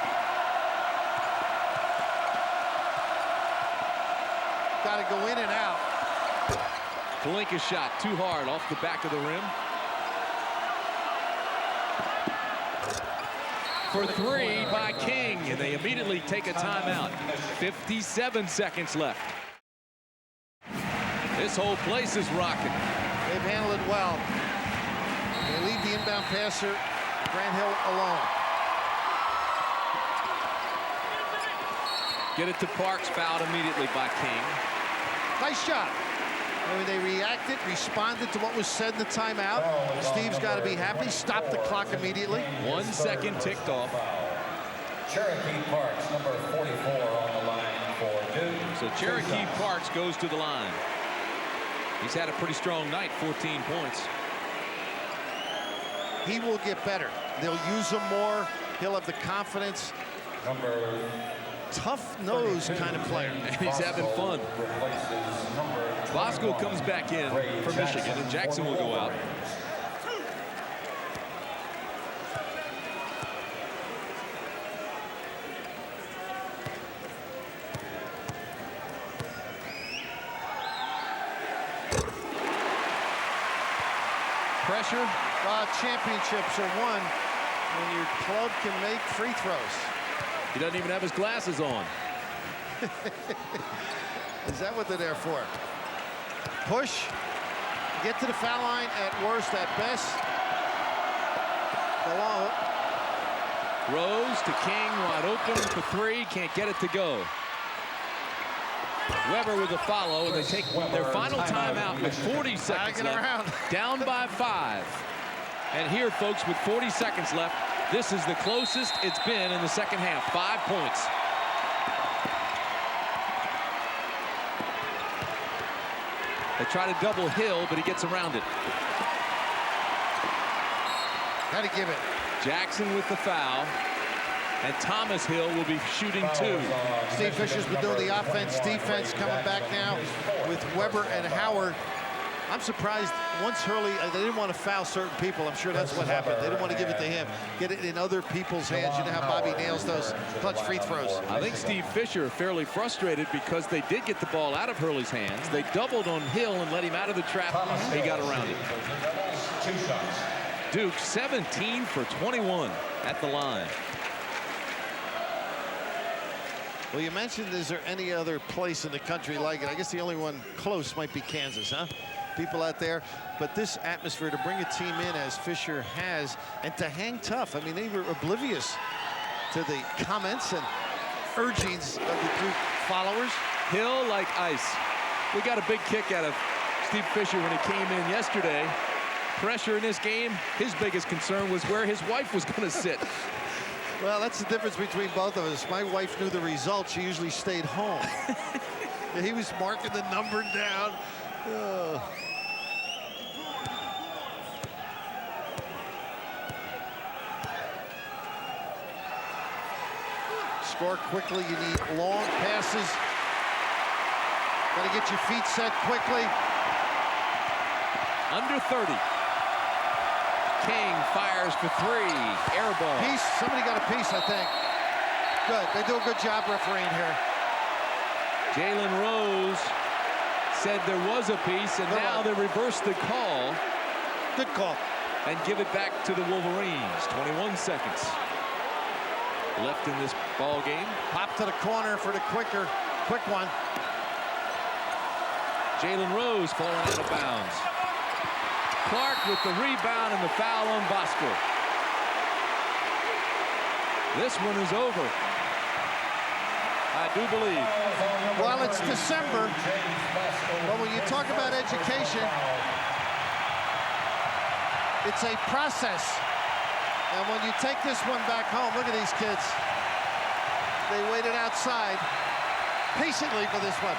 Got to go in and out.
Pelinka shot too hard off the back of the rim. For 3 by King, and they immediately take a timeout. 57 seconds left. This whole place is rocking.
They've handled it well. They leave the inbound passer, Grant Hill, alone.
Get it to Parks, fouled immediately by King.
Nice shot. I mean, they reacted, responded to what was said in the timeout. Steve's got to be happy. Stop the clock immediately.
1 second ticked off.
Cherokee Parks, number 44 on the line for Duke.
So Cherokee Parks goes to the line. He's had a pretty strong night, 14 points.
He will get better. They'll use him more. He'll have the confidence.
Number
Tough nose kind of player.
And he's having fun. Voskuhl comes back in for Michigan, and Jackson will go out. Pressure.
Championships are won when your club can make free throws.
He doesn't even have his glasses on.
Is that what they're there for? Push. Get to the foul line at worst, at best. Go on.
Rose to King, wide open for 3. Can't get it to go. Weber with a follow, and they take their final timeout with 40 seconds left. Down by 5. And here, folks, with 40 seconds left, this is the closest it's been in the second half. 5 points. They try to double Hill, but he gets around it.
Got to give it.
Jackson with the foul. And Thomas Hill will be shooting 2.
Steve Fisher's been doing the offense, defense, coming back now with Weber and Howard I'm surprised once Hurley, they didn't want to foul certain people. I'm sure that's what happened. They didn't want to give it to him. Get it in other people's hands. You know how Bobby nails those clutch free throws.
I think Steve Fisher fairly frustrated because they did get the ball out of Hurley's hands. They doubled on Hill and let him out of the trap. He got around it.
2 shots.
Duke 17 for 21 at the line.
Well, you mentioned, is there any other place in the country like it? I guess the only one close might be Kansas, huh? People out there. But this atmosphere to bring a team in as Fisher has and to hang tough. I mean, they were oblivious to the comments and urgings of the Duke followers.
Hill like ice. We got a big kick out of Steve Fisher when he came in yesterday. Pressure in this game, his biggest concern was where his wife was going to sit.
Well, that's the difference between both of us. My wife knew the results. She usually stayed home. He was marking the number down. Score quickly. You need long passes. Got to get your feet set quickly.
Under 30. King fires for 3. Air ball.
Piece. Somebody got a piece, I think. Good. They do a good job refereeing here.
Jalen Rose said there was a piece, and now they reverse the call.
Good call.
And give it back to the Wolverines. 21 seconds left in this ball game.
Pop to the corner for the quick one.
Jalen Rose falling out of bounds. Clark with the rebound and the foul on Bosco. This one is over, I do believe.
Well, it's December, but when you talk about education, it's a process. And when you take this one back home, look at these kids. They waited outside patiently for this one.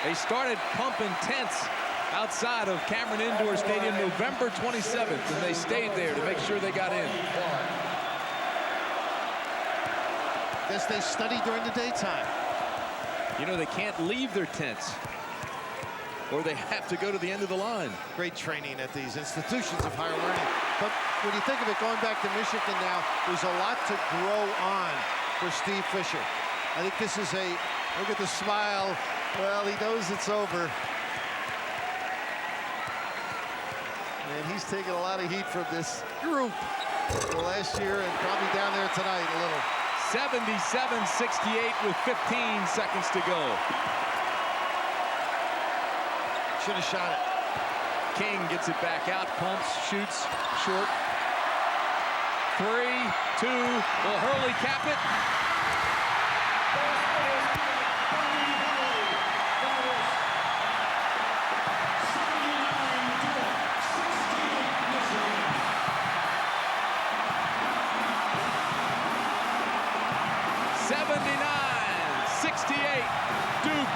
They started pumping tents outside of Cameron Indoor Stadium November 27th, and they stayed there to make sure they got in.
Guess they studied during the daytime.
You know, they can't leave their tents, or they have to go to the end of the line.
Great training at these institutions of higher learning. But when you think of it, going back to Michigan now, there's a lot to grow on for Steve Fisher. I think this is look at the smile. Well, he knows it's over. And he's taking a lot of heat from this group last year and probably down there tonight a little.
77-68 with 15 seconds to go.
Should have shot it.
King gets it back out, pumps, shoots, short. 3, 2, will Hurley cap it? 79-68, Duke